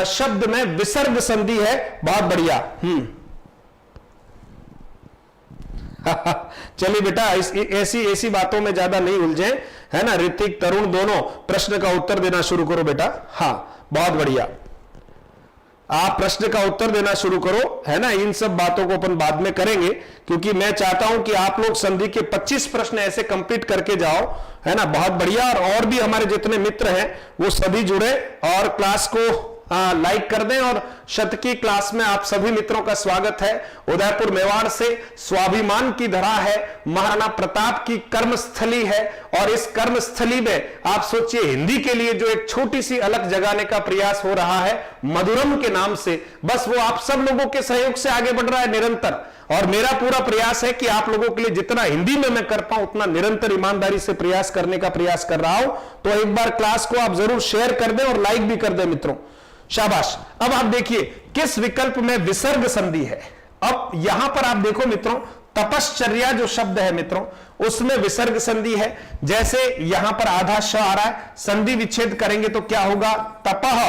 शब्द में विसर्ग संधि है? बहुत बढ़िया। चलिए बेटा, ऐसी बातों में ज्यादा नहीं उलझे, है ना। ऋतिक, तरुण दोनों प्रश्न का उत्तर देना शुरू करो बेटा। हाँ बहुत बढ़िया, आप प्रश्न का उत्तर देना शुरू करो, है ना। इन सब बातों को अपन बाद में करेंगे क्योंकि मैं चाहता हूं कि आप लोग संधि के 25 प्रश्न ऐसे कंप्लीट करके जाओ, है ना। बहुत बढ़िया। और भी हमारे जितने मित्र हैं वो सभी जुड़े और क्लास को लाइक कर दें। और शतकी क्लास में आप सभी मित्रों का स्वागत है। उदयपुर मेवाड़ से स्वाभिमान की धरा है, महाराणा प्रताप की कर्मस्थली है, और इस कर्मस्थली में आप सोचिए हिंदी के लिए जो एक छोटी सी अलग जगाने का प्रयास हो रहा है मधुरम के नाम से, बस वो आप सब लोगों के सहयोग से आगे बढ़ रहा है निरंतर। और मेरा पूरा प्रयास है कि आप लोगों के लिए जितना हिंदी में मैं कर पाऊं उतना निरंतर ईमानदारी से प्रयास करने का प्रयास कर रहा हूं। तो एक बार क्लास को आप जरूर शेयर कर दें और लाइक भी कर दें मित्रों, शाबाश। अब आप देखिए किस विकल्प में विसर्ग संधि है। अब यहां पर आप देखो मित्रों, तपश्चर्या जो शब्द है मित्रों उसमें विसर्ग संधि है। जैसे यहां पर आधा श आ रहा है, संधि विच्छेद करेंगे तो क्या होगा, तपह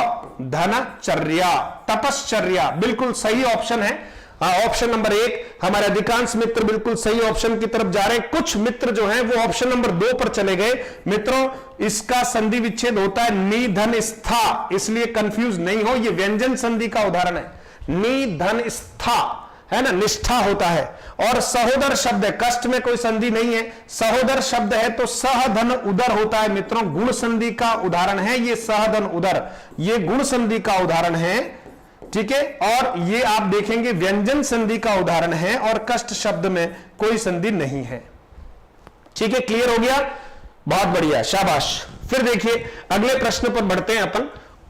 धनचर्या, तपश्चर्या बिल्कुल सही ऑप्शन है। ऑप्शन नंबर 1, हमारे अधिकांश मित्र बिल्कुल सही ऑप्शन की तरफ जा रहे हैं। कुछ मित्र जो हैं वो ऑप्शन नंबर 2 पर चले गए। मित्रों इसका संधि विच्छेद होता है निधन स्था, इसलिए कंफ्यूज नहीं हो, ये व्यंजन संधि का उदाहरण है। निधन स्था है ना, निष्ठा होता है। और सहोदर शब्द है, कष्ट में कोई संधि नहीं है, सहोदर शब्द है तो सहधन उदर होता है मित्रों, गुण संधि का उदाहरण है ये सहधन उदर, ये गुण संधि का उदाहरण है, ठीक है। और ये आप देखेंगे व्यंजन संधि का उदाहरण है, और कष्ट शब्द में कोई संधि नहीं है, ठीक है। क्लियर हो गया, बहुत बढ़िया, शाबाश। फिर देखिए अगले प्रश्न पर बढ़ते हैं अपन।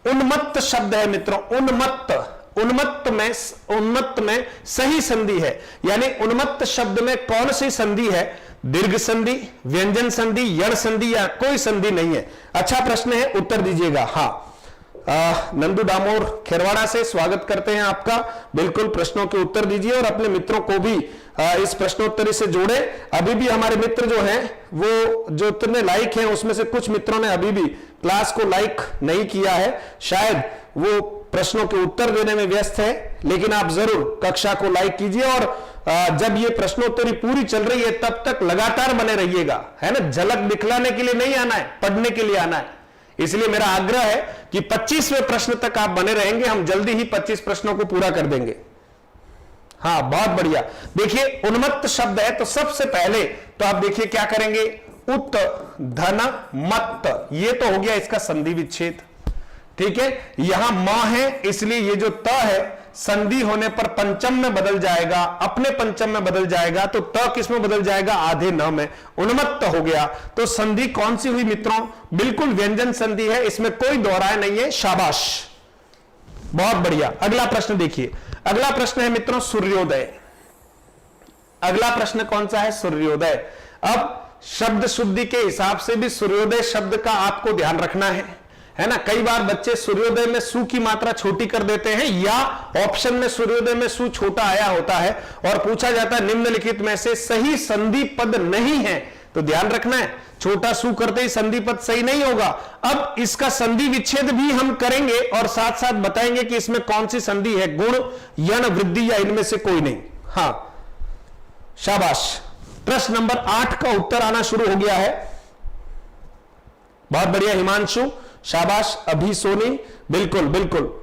उन्मत्त शब्द है मित्रों, उन्मत्त, उन्मत्त में सही संधि है, यानी उन्मत्त शब्द में कौन सी संधि है, दीर्घ संधि, व्यंजन संधि, यण संधि या कोई संधि नहीं है। अच्छा प्रश्न है, उत्तर दीजिएगा। हाँ, नंदू डामोर खेरवाड़ा से स्वागत करते हैं आपका। बिल्कुल प्रश्नों के उत्तर दीजिए और अपने मित्रों को भी इस प्रश्नोत्तरी से जोड़े। अभी भी हमारे मित्र जो हैं वो जो इतने लाइक हैं उसमें से कुछ मित्रों ने अभी भी क्लास को लाइक नहीं किया है, शायद वो प्रश्नों के उत्तर देने में व्यस्त है, लेकिन आप जरूर कक्षा को लाइक कीजिए। और जब ये प्रश्नोत्तरी पूरी चल रही है तब तक लगातार बने रहिएगा, है ना, झलक दिखलाने के लिए नहीं आना है, पढ़ने के लिए आना है। इसलिए मेरा आग्रह है कि 25वें प्रश्न तक आप बने रहेंगे, हम जल्दी ही 25 प्रश्नों को पूरा कर देंगे। हाँ बहुत बढ़िया। देखिए उन्मत्त शब्द है तो सबसे पहले तो आप देखिए क्या करेंगे, उत धन मत्त, ये तो हो गया इसका संधि विच्छेद, ठीक है। यहां म है इसलिए ये जो त है संधि होने पर पंचम में बदल जाएगा, अपने पंचम में बदल जाएगा, तो त किस में बदल जाएगा, आधे न में, उन्मत्त हो गया। तो संधि कौन सी हुई मित्रों, बिल्कुल व्यंजन संधि है, इसमें कोई दोहराए नहीं है, शाबाश, बहुत बढ़िया। अगला प्रश्न देखिए, अगला प्रश्न है मित्रों सूर्योदय। अगला प्रश्न कौन सा है, सूर्योदय। अब शब्द शुद्धि के हिसाब से भी सूर्योदय शब्द का आपको ध्यान रखना है ना। कई बार बच्चे सूर्योदय में सु की मात्रा छोटी कर देते हैं, या ऑप्शन में सूर्योदय में सु छोटा आया होता है और पूछा जाता है निम्नलिखित में से सही संधि पद नहीं है, तो ध्यान रखना है छोटा सु करते ही संधि पद सही नहीं होगा। अब इसका संधि विच्छेद भी हम करेंगे और साथ साथ बताएंगे कि इसमें कौन सी संधि है, गुण, यण, वृद्धि या इनमें से कोई नहीं। हाँ शाबाश। प्रश्न नंबर 8 का उत्तर आना शुरू हो गया है, बहुत बढ़िया हिमांशु, शाबाश। अभी सोनी, बिल्कुल बिल्कुल,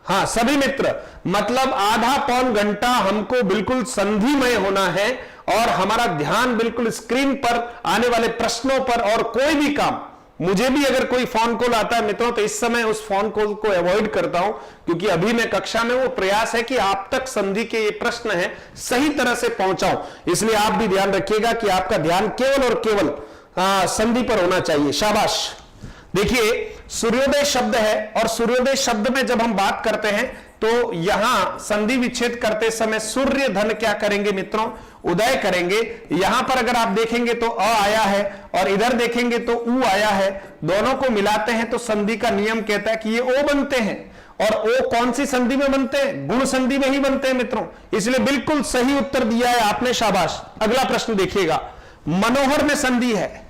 हाँ सभी मित्र, मतलब आधा पौन घंटा हमको बिल्कुल संधिमय होना है और हमारा ध्यान बिल्कुल स्क्रीन पर आने वाले प्रश्नों पर, और कोई भी काम, मुझे भी अगर कोई फोन कॉल आता है मित्रों तो इस समय उस फोन कॉल को अवॉइड करता हूं, क्योंकि अभी मैं कक्षा में, वो प्रयास है कि आप तक संधि के ये प्रश्न है सही तरह से पहुंचाऊं। इसलिए आप भी ध्यान रखिएगा कि आपका ध्यान केवल और केवल संधि पर होना चाहिए, शाबाश। देखिए सूर्योदय शब्द है, और सूर्योदय शब्द में जब हम बात करते हैं तो यहां संधि विच्छेद करते समय सूर्य धन क्या करेंगे मित्रों, उदय करेंगे। यहां पर अगर आप देखेंगे तो अ आया है और इधर देखेंगे तो उ आया है, दोनों को मिलाते हैं तो संधि का नियम कहता है कि ये ओ बनते हैं, और ओ कौन सी संधि में बनते हैं, गुण संधि में ही बनते हैं मित्रों। इसलिए बिल्कुल सही उत्तर दिया है आपने, शाबाश। अगला प्रश्न देखिएगा, मनोहर में संधि है,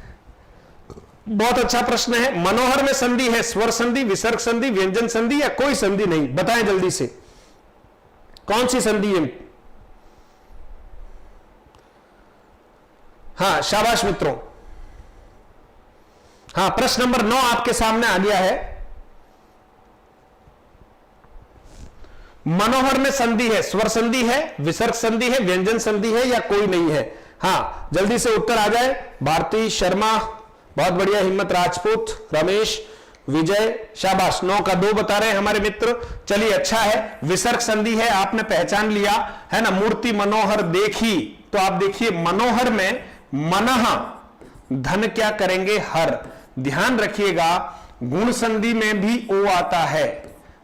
बहुत अच्छा प्रश्न है। मनोहर में संधि है, स्वर संधि, विसर्ग संधि, व्यंजन संधि या कोई संधि नहीं, बताएं जल्दी से कौन सी संधि है। हाँ शाबाश मित्रों। हाँ प्रश्न नंबर 9 आपके सामने आ गया है। मनोहर में संधि है, स्वर संधि है, विसर्ग संधि है, व्यंजन संधि है या कोई नहीं है। हाँ जल्दी से उत्तर आ जाए। भारती शर्मा, बहुत बढ़िया, हिम्मत राजपूत, रमेश, विजय, शाबाश, 9 का 2 बता रहे हैं हमारे मित्र। चलिए अच्छा है, विसर्ग संधि है, आपने पहचान लिया है ना। मूर्ति मनोहर देखी, तो आप देखिए मनोहर में मनः, धन क्या करेंगे, हर। ध्यान रखिएगा गुण संधि में भी ओ आता है,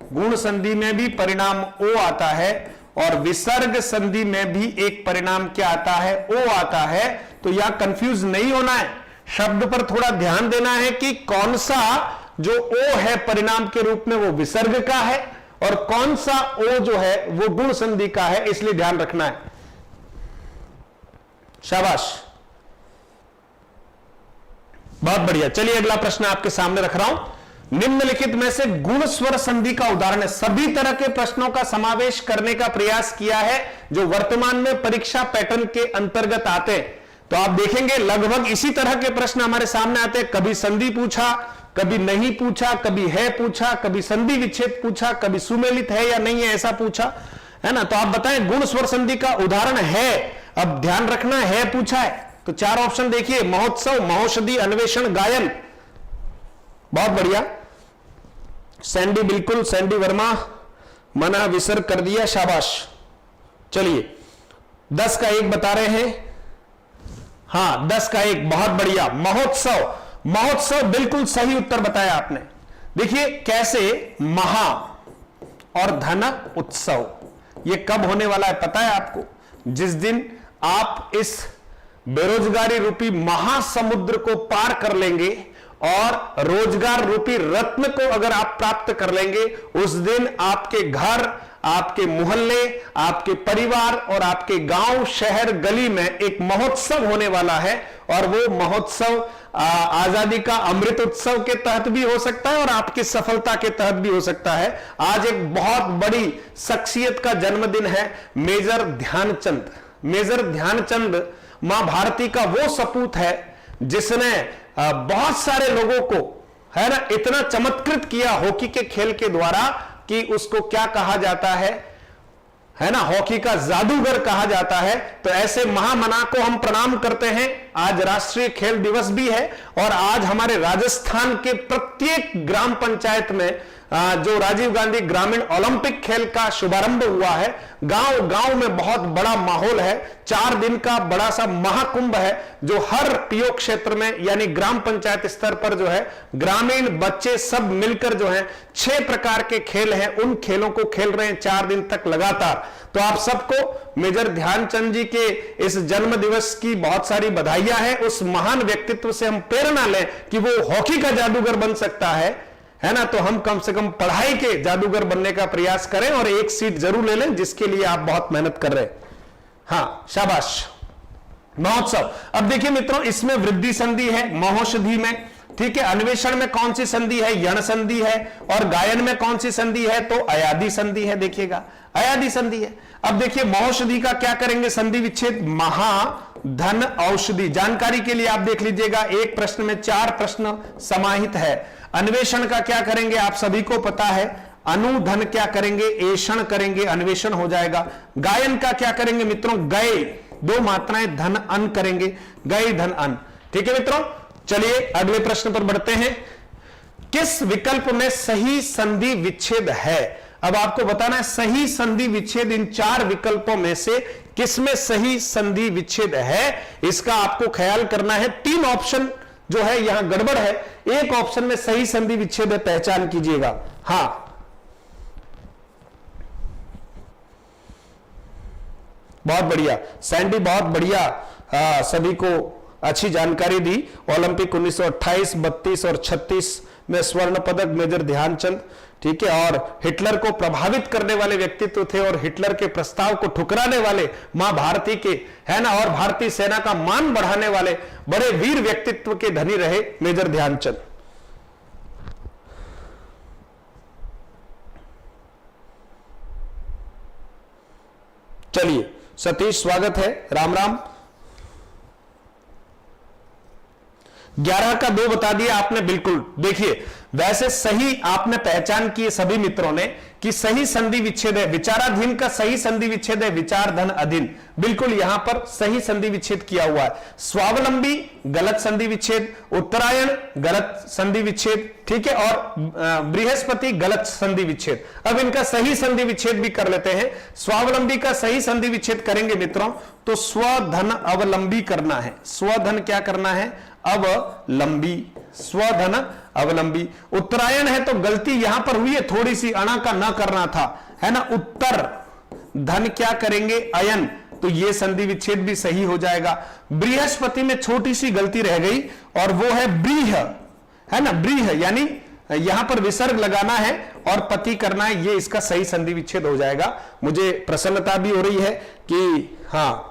गुण संधि में भी परिणाम ओ आता है, और विसर्ग संधि में भी एक परिणाम क्या आता है, ओ आता है। तो यहां कंफ्यूज नहीं होना है, शब्द पर थोड़ा ध्यान देना है कि कौन सा जो ओ है परिणाम के रूप में वो विसर्ग का है, और कौन सा ओ जो है वो गुण संधि का है, इसलिए ध्यान रखना है। शाबाश, बहुत बढ़िया। चलिए अगला प्रश्न आपके सामने रख रहा हूं। निम्नलिखित में से गुण स्वर संधि का उदाहरण है। सभी तरह के प्रश्नों का समावेश करने का प्रयास किया है जो वर्तमान में परीक्षा पैटर्न के अंतर्गत आते हैं। तो आप देखेंगे लगभग इसी तरह के प्रश्न हमारे सामने आते हैं। कभी संधि पूछा, कभी नहीं पूछा, कभी है पूछा, कभी संधि विच्छेद पूछा, कभी सुमेलित है या नहीं है ऐसा पूछा, है ना। तो आप बताएं गुण स्वर संधि का उदाहरण है, अब ध्यान रखना है पूछा है। तो 4 ऑप्शन देखिए, महोत्सव, महौषधि, अन्वेषण, गायन। बहुत बढ़िया, सैंडी, बिल्कुल सैंडी वर्मा, मना विसर्ग कर दिया, शाबाश। चलिए 10 का 1 बता रहे हैं, हाँ 10 का 1, बहुत बढ़िया। महोत्सव, महोत्सव बिल्कुल सही उत्तर बताया आपने। देखिए कैसे, महा और धन उत्सव, ये कब होने वाला है पता है आपको? जिस दिन आप इस बेरोजगारी रूपी महासमुद्र को पार कर लेंगे और रोजगार रूपी रत्न को अगर आप प्राप्त कर लेंगे, उस दिन आपके घर, आपके मोहल्ले, आपके परिवार और आपके गांव, शहर, गली में एक महोत्सव होने वाला है। और वो महोत्सव आजादी का अमृत उत्सव के तहत भी हो सकता है और आपकी सफलता के तहत भी हो सकता है। आज एक बहुत बड़ी शख्सियत का जन्मदिन है, मेजर ध्यानचंद। मेजर ध्यानचंद मां भारती का वो सपूत है जिसने बहुत सारे लोगों को, है ना, इतना चमत्कृत किया हॉकी के खेल के द्वारा कि उसको क्या कहा जाता है ना, हॉकी का जादूगर कहा जाता है। तो ऐसे महामना को हम प्रणाम करते हैं। आज राष्ट्रीय खेल दिवस भी है और आज हमारे राजस्थान के प्रत्येक ग्राम पंचायत में जो राजीव गांधी ग्रामीण ओलंपिक खेल का शुभारंभ हुआ है, गांव गांव में बहुत बड़ा माहौल है। 4 दिन का बड़ा सा महाकुंभ है जो हर पीओ क्षेत्र में यानी ग्राम पंचायत स्तर पर जो है ग्रामीण बच्चे सब मिलकर जो है 6 प्रकार के खेल हैं, उन खेलों को खेल रहे हैं 4 दिन तक लगातार। तो आप सबको मेजर ध्यानचंद जी के इस जन्म दिवस की बहुत सारी बधाइयां हैं। उस महान व्यक्तित्व से हम प्रेरणा लें कि वो हॉकी का जादूगर बन सकता है ना। तो हम कम से कम पढ़ाई के जादूगर बनने का प्रयास करें और एक सीट जरूर ले लें जिसके लिए आप बहुत मेहनत कर रहे हैं। हाँ शाबाश। महोत्सव, अब देखिए मित्रों, इसमें वृद्धि संधि है महौषधि में, ठीक है। अन्वेषण में कौन सी संधि है? यण संधि है। और गायन में कौन सी संधि है? तो अयादि संधि है। देखिएगा अयादि संधि है। अब देखिए महौषधि का क्या करेंगे? संधि विच्छेद, महा, धन, औषधि। जानकारी के लिए आप देख लीजिएगा, एक प्रश्न में 4 प्रश्न समाहित है। अन्वेषण का क्या करेंगे? आप सभी को पता है, अनुधन क्या करेंगे? एषण करेंगे, अन्वेषण हो जाएगा। गायन का क्या करेंगे मित्रों? गए, 2 मात्राएं धन अन करेंगे, गए धन अन। ठीक है मित्रों, चलिए अगले प्रश्न पर बढ़ते हैं। किस विकल्प में सही संधि विच्छेद है? अब आपको बताना है सही संधि विच्छेद इन 4 विकल्पों में से किसमें सही संधि विच्छेद है, इसका आपको ख्याल करना है। 3 ऑप्शन जो है यहां गड़बड़ है, एक ऑप्शन में सही संधि विच्छेद है, पहचान कीजिएगा। हां बहुत बढ़िया सैंडी, बहुत बढ़िया, सभी को अच्छी जानकारी दी। ओलंपिक 1928, 32 और 36 में स्वर्ण पदक मेजर ध्यानचंद, ठीक है। और हिटलर को प्रभावित करने वाले व्यक्तित्व थे और हिटलर के प्रस्ताव को ठुकराने वाले मां भारती के, है ना, और भारतीय सेना का मान बढ़ाने वाले बड़े वीर व्यक्तित्व के धनी रहे मेजर ध्यानचंद। चलिए सतीश, स्वागत है, राम राम। 11 का 2 बता दिया आपने, बिल्कुल। देखिए वैसे सही आपने पहचान की सभी मित्रों ने कि सही संधि विच्छेद है, विचाराधीन का सही संधि विच्छेद है विचार धन अधीन, बिल्कुल यहां पर सही संधि विच्छेद किया हुआ है। स्वावलंबी गलत संधि विच्छेद, उत्तरायण गलत संधि विच्छेद, ठीक है, और बृहस्पति गलत संधि विच्छेद। अब इनका सही संधि विच्छेद भी कर लेते हैं। स्वावलंबी का सही संधि विच्छेद करेंगे मित्रों तो स्वधन अवलंबी करना है। स्वधन क्या करना है? अवलंबी, स्वधन अवलंबी। उत्तरायण है तो गलती यहां पर हुई है थोड़ी सी, अणा का न करना था, है ना। उत्तर धन क्या करेंगे? अयन, तो ये संधि विच्छेद भी सही हो जाएगा। बृहस्पति में छोटी सी गलती रह गई और वो है ब्रीह, है ना, ब्रीह, यानी यहां पर विसर्ग लगाना है और पति करना है, ये इसका सही संधि विच्छेद हो जाएगा। मुझे प्रसन्नता भी हो रही है कि हाँ,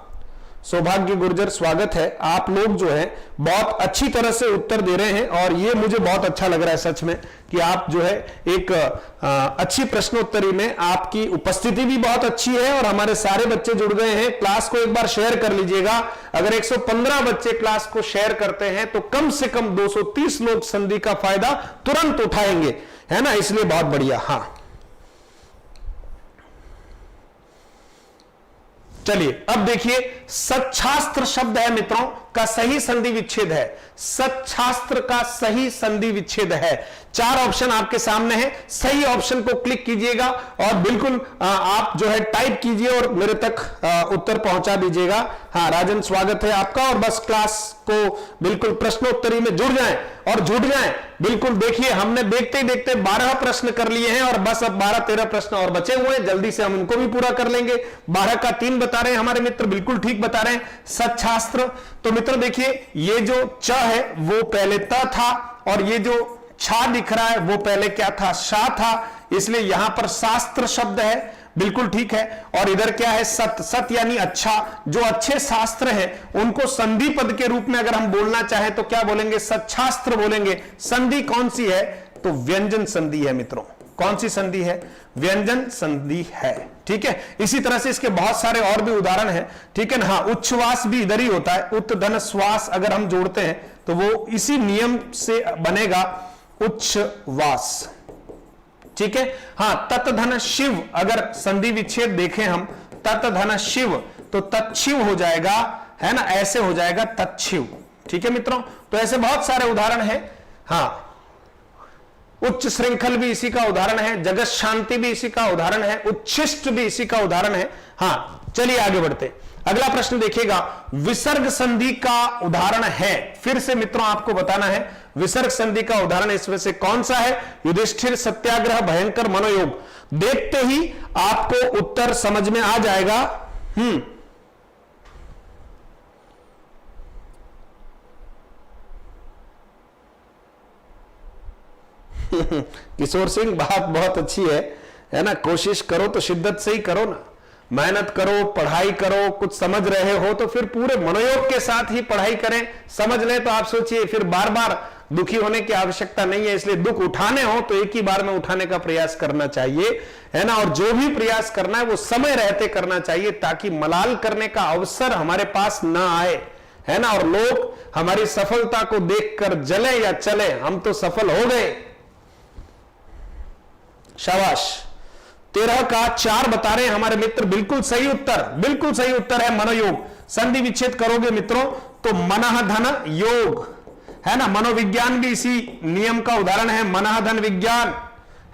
सौभाग्य गुर्जर स्वागत है, आप लोग जो है बहुत अच्छी तरह से उत्तर दे रहे हैं और ये मुझे बहुत अच्छा लग रहा है सच में कि आप जो है एक अच्छी प्रश्नोत्तरी में आपकी उपस्थिति भी बहुत अच्छी है और हमारे सारे बच्चे जुड़ गए हैं। क्लास को एक बार शेयर कर लीजिएगा। अगर 115 बच्चे क्लास को शेयर करते हैं तो कम से कम 230 लोग संधि का फायदा तुरंत उठाएंगे, है ना, इसलिए बहुत बढ़िया। हाँ चलिए अब देखिए, सच्छास्त्र शब्द है मित्रों का सही संधि विच्छेद है। सच्छास्त्र का सही संधि विच्छेद है। 4 ऑप्शन आपके सामने हैं, सही ऑप्शन को क्लिक कीजिएगा और बिल्कुल आप जो है टाइप कीजिए और मेरे तक उत्तर पहुंचा दीजिएगा। हाँ राजन स्वागत है आपका, और बस क्लास को बिल्कुल प्रश्नोत्तरी में जुड़ जाएं और जुट जाएं। बिल्कुल देखिए हमने देखते ही देखते 12 प्रश्न कर लिए हैं और बस अब 12-13 प्रश्न और बचे हुए हैं, जल्दी से हम इनको भी पूरा कर लेंगे। 12 का 3 बता रहे हैं हमारे मित्र, बिल्कुल ठीक बता रहे हैं। सच्छास्त्र, तो मित्र देखिए ये जो च है वो पहले त था और ये जो छा दिख रहा है वो पहले क्या था? शा था, इसलिए यहां पर शास्त्र शब्द है, बिल्कुल ठीक है। और इधर क्या है? सत, सत यानी अच्छा। जो अच्छे शास्त्र हैं उनको संधि पद के रूप में अगर हम बोलना चाहें तो क्या बोलेंगे? सच्छास्त्र बोलेंगे। संधि कौन सी है? तो व्यंजन संधि है मित्रों। कौन सी संधि है? व्यंजन संधि है, ठीक है। इसी तरह से इसके बहुत सारे और भी उदाहरण हैं, ठीक है ना। हाँ, उच्छ्वास भी इधर ही होता है। उत धन श्वास अगर हम जोड़ते हैं तो वो इसी नियम से बनेगा, उच्छ्वास, ठीक है। हाँ, तत् धन शिव अगर संधि विच्छेद देखें हम, तत् धन शिव तो तच्छिव हो जाएगा, है ना, ऐसे हो जाएगा तच्छिव, ठीक है मित्रों। तो ऐसे बहुत सारे उदाहरण हैं। हाँ, उच्च श्रृंखल भी इसी का उदाहरण है, जगत शांति भी इसी का उदाहरण है, उच्छिष्ट भी इसी का उदाहरण है। हाँ चलिए आगे बढ़ते। अगला प्रश्न देखिएगा, विसर्ग संधि का उदाहरण है। फिर से मित्रों आपको बताना है विसर्ग संधि का उदाहरण इसमें से कौन सा है? युधिष्ठिर, सत्याग्रह, भयंकर, मनोयोग। देखते ही आपको उत्तर समझ में आ जाएगा। किशोर सिंह, बात बहुत अच्छी है ना। कोशिश करो तो शिद्दत से ही करो ना, मेहनत करो, पढ़ाई करो, कुछ समझ रहे हो तो फिर पूरे मनोयोग के साथ ही पढ़ाई करें। समझ लें तो आप सोचिए फिर बार बार दुखी होने की आवश्यकता नहीं है। इसलिए दुख उठाने हो तो एक ही बार में उठाने का प्रयास करना चाहिए, है ना। और जो भी प्रयास करना है वो समय रहते करना चाहिए ताकि मलाल करने का अवसर हमारे पास ना आए, है ना। और लोग हमारी सफलता को देखकर जले या चले, हम तो सफल हो गए। शाबाश। 13 का 4 बता रहे हैं हमारे मित्र, बिल्कुल सही उत्तर, बिल्कुल सही उत्तर है मनोयोग। संधि विच्छेद करोगे मित्रों तो मनः धन योग, है ना। मनोविज्ञान भी इसी नियम का उदाहरण है, मनः धन विज्ञान,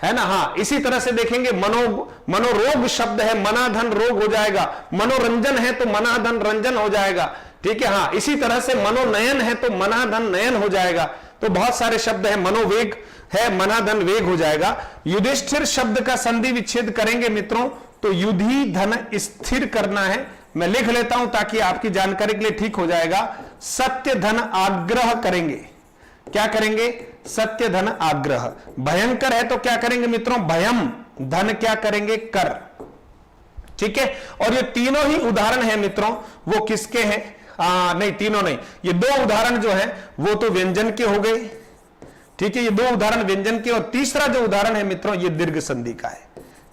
है ना। हाँ, इसी तरह से देखेंगे मनोरोग शब्द है, मना धन रोग हो जाएगा। मनोरंजन है तो मना धन रंजन हो जाएगा, ठीक है। हाँ, इसी तरह से मनोनयन है तो मना धन नयन हो जाएगा। तो बहुत सारे शब्द है, मनोवेग है, मना धन वेग हो जाएगा। युधिष्ठिर शब्द का संधि विच्छेद करेंगे मित्रों तो युधि धन स्थिर करना है। मैं लिख लेता हूं ताकि आपकी जानकारी के लिए ठीक हो जाएगा। सत्य धन आग्रह करेंगे। क्या करेंगे? सत्य धन आग्रह। भयंकर है तो क्या करेंगे मित्रों? भयम धन क्या करेंगे? कर, ठीक है। और ये तीनों ही उदाहरण है मित्रों, वो किसके हैं? नहीं, तीनों नहीं, ये 2 उदाहरण जो है वो तो व्यंजन के हो गए, ठीक है। ये 2 उदाहरण व्यंजन के, और तीसरा जो उदाहरण है मित्रों ये दीर्घ संधि का है,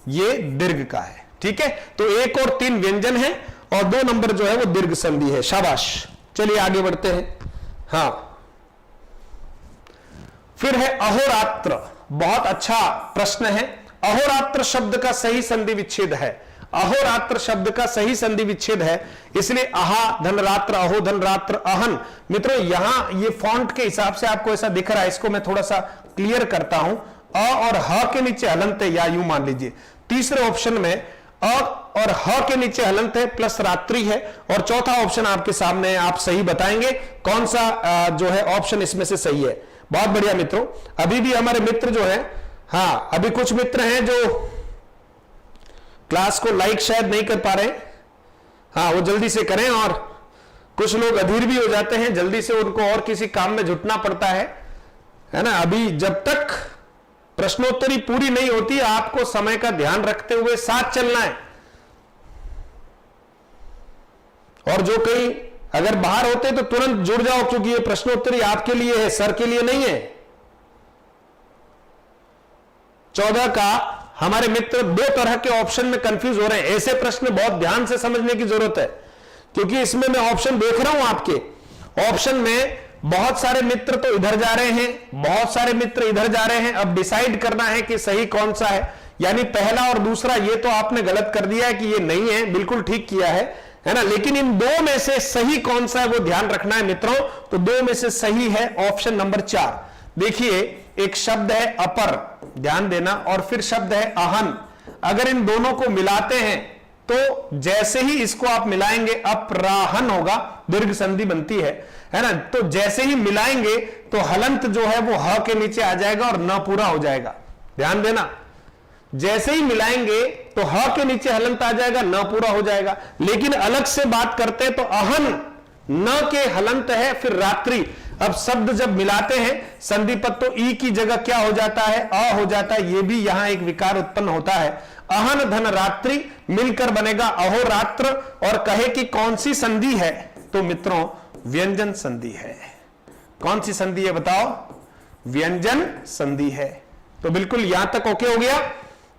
ये दीर्घ का है, ठीक है। तो 1 और 3 व्यंजन है और 2 नंबर जो है वो दीर्घ संधि है। शाबाश। चलिए आगे बढ़ते हैं। हाँ, फिर है अहोरात्र, बहुत अच्छा प्रश्न है। अहोरात्र शब्द का सही संधि विच्छेद है, अहोरात्र शब्द का सही संधि विच्छेद है, इसलिए अहा धन रात्र, अहो धन रात्र, अहन। मित्रों यहां ये फॉन्ट के हिसाब से आपको ऐसा दिख रहा है, इसको मैं थोड़ा सा क्लियर करता हूं। अ और ह के नीचे हलंत है, या यूं मान लीजिए तीसरे ऑप्शन में अ और ह के नीचे हलंत है प्लस रात्रि है, और चौथा ऑप्शन आपके सामने है। आप सही बताएंगे कौन सा जो है ऑप्शन इसमें से सही है। बहुत बढ़िया मित्रों, अभी भी हमारे मित्र जो है, हाँ अभी कुछ मित्र हैं जो क्लास को लाइक शायद नहीं कर पा रहे, हाँ वो जल्दी से करें। और कुछ लोग अधीर भी हो जाते हैं, जल्दी से उनको और किसी काम में जुटना पड़ता है ना। अभी जब तक प्रश्नोत्तरी पूरी नहीं होती, आपको समय का ध्यान रखते हुए साथ चलना है। और जो कहीं अगर बाहर होते तो तुरंत जुड़ जाओ, क्योंकि ये प्रश्नोत्तरी आपके लिए है, सर के लिए नहीं है। 14 का हमारे मित्र दो तरह के ऑप्शन में कंफ्यूज हो रहे हैं। ऐसे प्रश्न बहुत ध्यान से समझने की जरूरत है, क्योंकि इसमें मैं ऑप्शन देख रहा हूं आपके ऑप्शन में बहुत सारे मित्र तो इधर जा रहे हैं, बहुत सारे मित्र इधर जा रहे हैं। अब डिसाइड करना है कि सही कौन सा है, यानी पहला और दूसरा। ये तो आपने गलत कर दिया है कि ये नहीं है, बिल्कुल ठीक किया है ना। लेकिन इन दो में से सही कौन सा है वो ध्यान रखना है मित्रों। तो दो में से सही है ऑप्शन नंबर 4। देखिए एक शब्द है अपर, ध्यान देना, और फिर शब्द है अहन। अगर इन दोनों को मिलाते हैं तो जैसे ही इसको आप मिलाएंगे अपराहन होगा, दीर्घ संधि बनती है ना। तो जैसे ही मिलाएंगे तो हलंत जो है वो ह के नीचे आ जाएगा और न पूरा हो जाएगा। ध्यान देना, जैसे ही मिलाएंगे तो ह के नीचे हलंत आ जाएगा, न पूरा हो जाएगा। लेकिन अलग से बात करते तो अहन न के हलंत है, फिर रात्रि। अब शब्द जब मिलाते हैं संधिपद तो ई की जगह क्या हो जाता है, अ हो जाता है। यह भी यहां एक विकार उत्पन्न होता है। अहन धन रात्रि मिलकर बनेगा अहोरात्र। और कहे कि कौन सी संधि है, तो मित्रों व्यंजन संधि है। कौन सी संधि है बताओ, व्यंजन संधि है। तो बिल्कुल यहां तक ओके हो गया,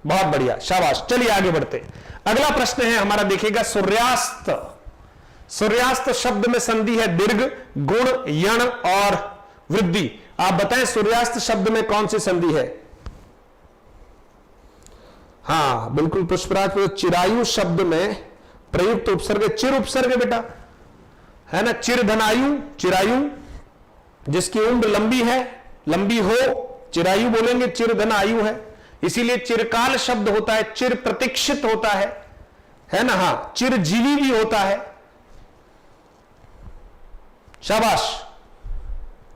बहुत बढ़िया, शाबाश। चलिए आगे बढ़ते। अगला प्रश्न है हमारा, देखिएगा सूर्यास्त। सूर्यास्त शब्द में संधि है दीर्घ, गुण, यण और वृद्धि। आप बताएं सूर्यास्त शब्द में कौन सी संधि है। हाँ बिल्कुल पुष्पराज, चिरायु शब्द में प्रयुक्त उपसर्ग चिर उपसर्ग बेटा, है ना। चिर धनायु, चिरायु, जिसकी उम्र लंबी है, लंबी हो, चिरायु बोलेंगे, चिर धन आयु है। इसीलिए चिरकाल शब्द होता है, चिर प्रतीक्षित होता है ना। हाँ चिरजीवी भी होता है। शाबाश।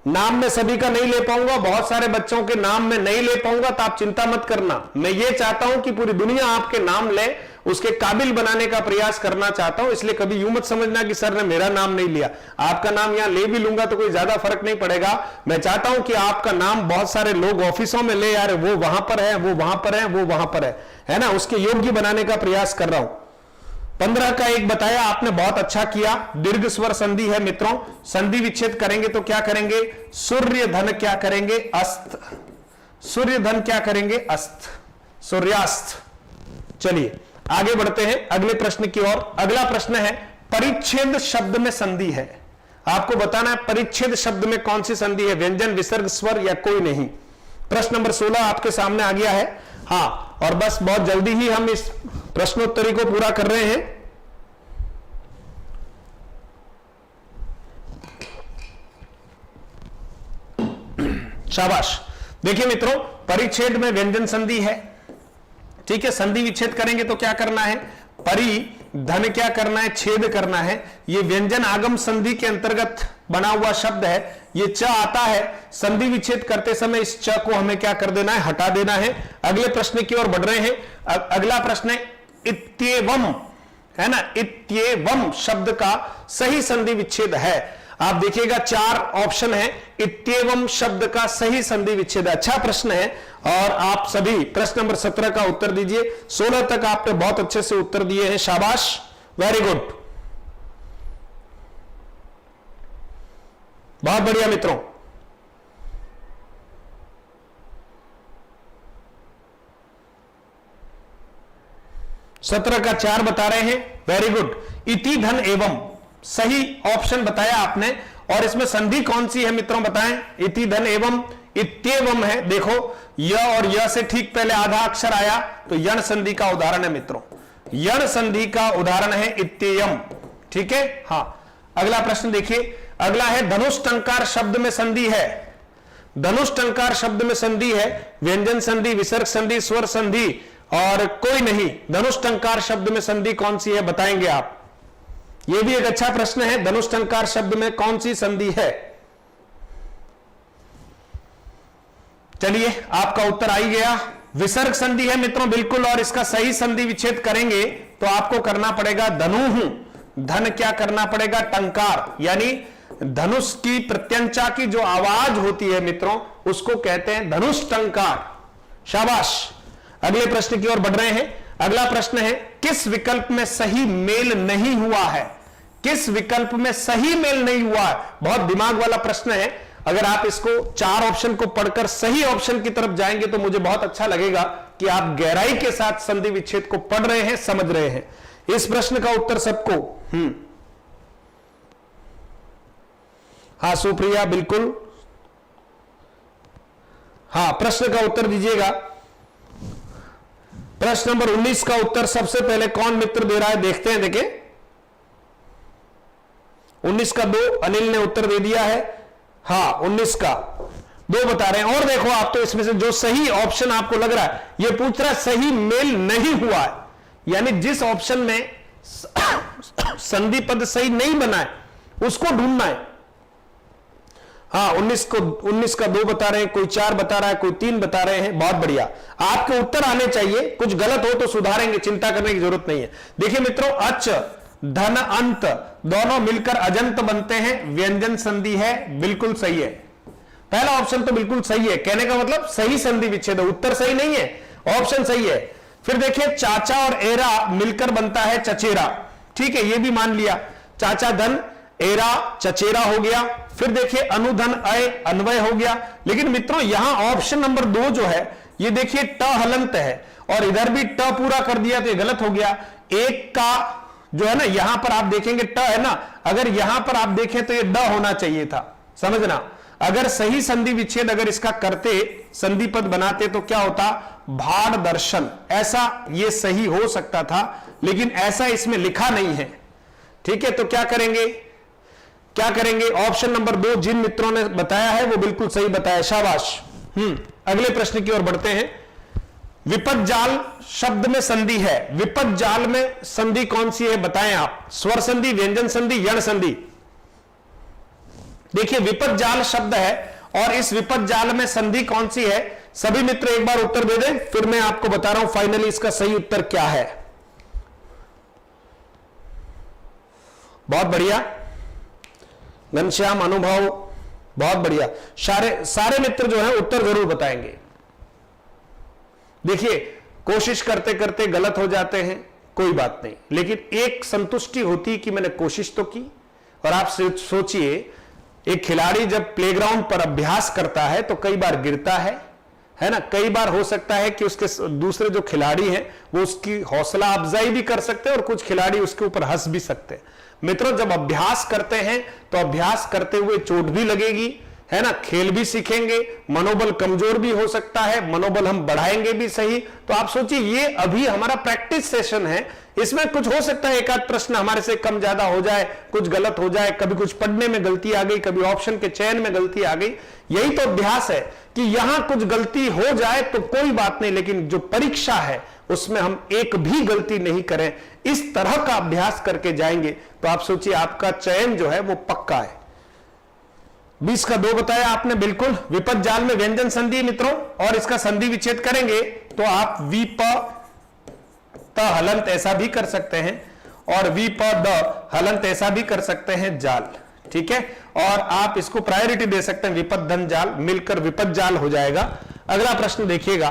नाम में सभी का नहीं ले पाऊंगा, बहुत सारे बच्चों के नाम में नहीं ले पाऊंगा, तो आप चिंता मत करना। मैं ये चाहता हूं कि पूरी दुनिया आपके नाम ले, उसके काबिल बनाने का प्रयास करना चाहता हूं। इसलिए कभी यूं मत समझना कि सर ने मेरा नाम नहीं लिया। आपका नाम यहां ले भी लूंगा तो कोई ज्यादा फर्क नहीं पड़ेगा। मैं चाहता हूं कि आपका नाम बहुत सारे लोग ऑफिसों में ले, यार वो वहां पर है, वो वहां पर है, वो वहां पर है ना, उसके योग्य बनाने का प्रयास कर रहा हूं। 15 का एक बताया आपने, बहुत अच्छा किया। दीर्घ स्वर संधि है मित्रों, संधि विच्छेद करेंगे तो क्या करेंगे, सूर्य धन क्या करेंगे, अस्त। सूर्य धन क्या करेंगे, अस्त, सूर्यास्त। चलिए आगे बढ़ते हैं अगले प्रश्न की ओर। अगला प्रश्न है परिच्छेद शब्द में संधि है। आपको बताना है परिच्छेद शब्द में कौन सी संधि है, व्यंजन, विसर्ग, स्वर या कोई नहीं। प्रश्न नंबर 16 आपके सामने आ गया है। हाँ, और बस बहुत जल्दी ही हम इस प्रश्नोत्तरी को पूरा कर रहे हैं। शाबाश। देखिए मित्रों, परिच्छेद में व्यंजन संधि है, ठीक है। संधि विच्छेद करेंगे तो क्या करना है, परि धन क्या करना है, छेद करना है। ये व्यंजन आगम संधि के अंतर्गत बना हुआ शब्द है। ये च आता है, संधि विच्छेद करते समय इस च को हमें क्या कर देना है, हटा देना है। अगले प्रश्न की ओर बढ़ रहे हैं। अगला प्रश्न है इत्येवम, है ना। इत्येवम शब्द का सही संधि विच्छेद है। आप देखिएगा 4 ऑप्शन है, इत्येवम शब्द का सही संधि विच्छेद। अच्छा प्रश्न है, और आप सभी प्रश्न नंबर 17 का उत्तर दीजिए। 16 तक आपने बहुत अच्छे से उत्तर दिए हैं, शाबाश, वेरी गुड, बहुत बढ़िया मित्रों। सत्रह का 4 बता रहे हैं, वेरी गुड। इति धन एवं सही ऑप्शन बताया आपने, और इसमें संधि कौन सी है मित्रों बताएं? इति धन एवं इत्येवम है। देखो य और य से ठीक पहले आधा अक्षर आया तो यण संधि का उदाहरण है मित्रों, यण संधि का उदाहरण है इत्ययम। ठीक है। हाँ, अगला प्रश्न देखिए, अगला है धनुष टंकार शब्द में संधि है। धनुष टंकार शब्द में संधि है व्यंजन संधि, विसर्ग संधि, स्वर संधि और कोई नहीं। धनुष टंकार शब्द में संधि कौन सी है बताएंगे आप? यह भी एक अच्छा प्रश्न है, धनुष टंकार शब्द में कौन सी संधि है? चलिए आपका उत्तर आ ही गया, विसर्ग संधि है मित्रों बिल्कुल। और इसका सही संधि विच्छेद करेंगे तो आपको करना पड़ेगा धनु, धन क्या करना पड़ेगा? टंकार, यानी धनुष की प्रत्यंचा की जो आवाज होती है मित्रों उसको कहते हैं धनुष टंकार। शाबाश। अगले प्रश्न की ओर बढ़ रहे हैं। अगला प्रश्न है किस विकल्प में सही मेल नहीं हुआ है? किस विकल्प में सही मेल नहीं हुआ है? बहुत दिमाग वाला प्रश्न है। अगर आप इसको 4 ऑप्शन को पढ़कर सही ऑप्शन की तरफ जाएंगे तो मुझे बहुत अच्छा लगेगा कि आप गहराई के साथ संधि विच्छेद को पढ़ रहे हैं, समझ रहे हैं। इस प्रश्न का उत्तर सबको हाँ सुप्रिया बिल्कुल, हाँ प्रश्न का उत्तर दीजिएगा। प्रश्न नंबर 19 का उत्तर सबसे पहले कौन मित्र दे रहा है देखते हैं। देखें 19 का 2 अनिल ने उत्तर दे दिया है। हाँ 19 का 2 बता रहे हैं। और देखो आप तो इसमें से जो सही ऑप्शन आपको लग रहा है, यह पूछ रहा है सही मेल नहीं हुआ है, यानी जिस ऑप्शन में संधि पद सही नहीं बना है उसको ढूंढना है। हाँ 19 का 2 बता रहे हैं, कोई 4 बता रहा है, कोई 3 बता रहे हैं। बहुत बढ़िया, आपके उत्तर आने चाहिए। कुछ गलत हो तो सुधारेंगे, चिंता करने की जरूरत नहीं है। देखिए मित्रों, अच धन अंत दोनों मिलकर अजंत बनते हैं, व्यंजन संधि है, बिल्कुल सही है। पहला ऑप्शन तो बिल्कुल सही है, कहने का मतलब सही संधि विच्छेद है। उत्तर सही नहीं है, ऑप्शन सही है। फिर देखिए चाचा और एरा मिलकर बनता है चचेरा, ठीक है, ये भी मान लिया। चाचा धन एरा चचेरा हो गया। फिर देखिए अनुधन अय अन्वय हो गया। लेकिन मित्रों यहां ऑप्शन नंबर 2 जो है ये देखिए ट हलंत है और इधर भी ट पूरा कर दिया तो ये गलत हो गया। एक का जो है ना यहां पर आप देखेंगे ट है ना, अगर यहां पर आप देखें तो ये ड होना चाहिए था, समझना। अगर सही संधि विच्छेद अगर इसका करते, संधि पद बनाते तो क्या होता? भाड़ दर्शन, ऐसा ये सही हो सकता था, लेकिन ऐसा इसमें लिखा नहीं है। ठीक है, तो क्या करेंगे? क्या करेंगे? ऑप्शन नंबर 2 जिन मित्रों ने बताया है वो बिल्कुल सही बताया, शाबाश। अगले प्रश्न की ओर बढ़ते हैं। विपद जाल शब्द में संधि है, विपद जाल में संधि कौन सी है बताएं आप? स्वर संधि, व्यंजन संधि, यण संधि। देखिए विपद जाल शब्द है और इस विपद जाल में संधि कौन सी है? सभी मित्र एक बार उत्तर दे दें, फिर मैं आपको बता रहा हूं फाइनली इसका सही उत्तर क्या है। बहुत बढ़िया घनश्याम, अनुभव, बहुत बढ़िया। सारे मित्र जो है उत्तर जरूर बताएंगे। देखिए कोशिश करते करते गलत हो जाते हैं, कोई बात नहीं, लेकिन एक संतुष्टि होती है कि मैंने कोशिश तो की। और आप सोचिए एक खिलाड़ी जब प्लेग्राउंड पर अभ्यास करता है तो कई बार गिरता है ना, कई बार हो सकता है कि उसके दूसरे जो खिलाड़ी हैं वो उसकी हौसला अफजाई भी कर सकते हैं और कुछ खिलाड़ी उसके ऊपर हंस भी सकते हैं। मित्रों जब अभ्यास करते हैं तो अभ्यास करते हुए चोट भी लगेगी, है ना, खेल भी सीखेंगे, मनोबल कमजोर भी हो सकता है, मनोबल हम बढ़ाएंगे भी सही। तो आप सोचिए ये अभी हमारा प्रैक्टिस सेशन है, इसमें कुछ हो सकता है एक आध प्रश्न हमारे से कम ज्यादा हो जाए, कुछ गलत हो जाए, कभी कुछ पढ़ने में गलती आ गई, कभी ऑप्शन के चयन में गलती आ गई। यही तो अभ्यास है कि यहां कुछ गलती हो जाए तो कोई बात नहीं, लेकिन जो परीक्षा है उसमें हम एक भी गलती नहीं करें, इस तरह का अभ्यास करके जाएंगे तो आप सोचिए आपका चयन जो है वो पक्का है। 20 का 2 बताया आपने, बिल्कुल। विपद जाल में व्यंजन संधि मित्रों, और इसका संधि विच्छेद करेंगे तो आप विप त हलंत ऐसा भी कर सकते हैं और विप द हलंत ऐसा भी कर सकते हैं जाल, ठीक है। और आप इसको प्रायोरिटी दे सकते हैं, विपद धन जाल मिलकर विपद जाल हो जाएगा। अगला प्रश्न देखिएगा,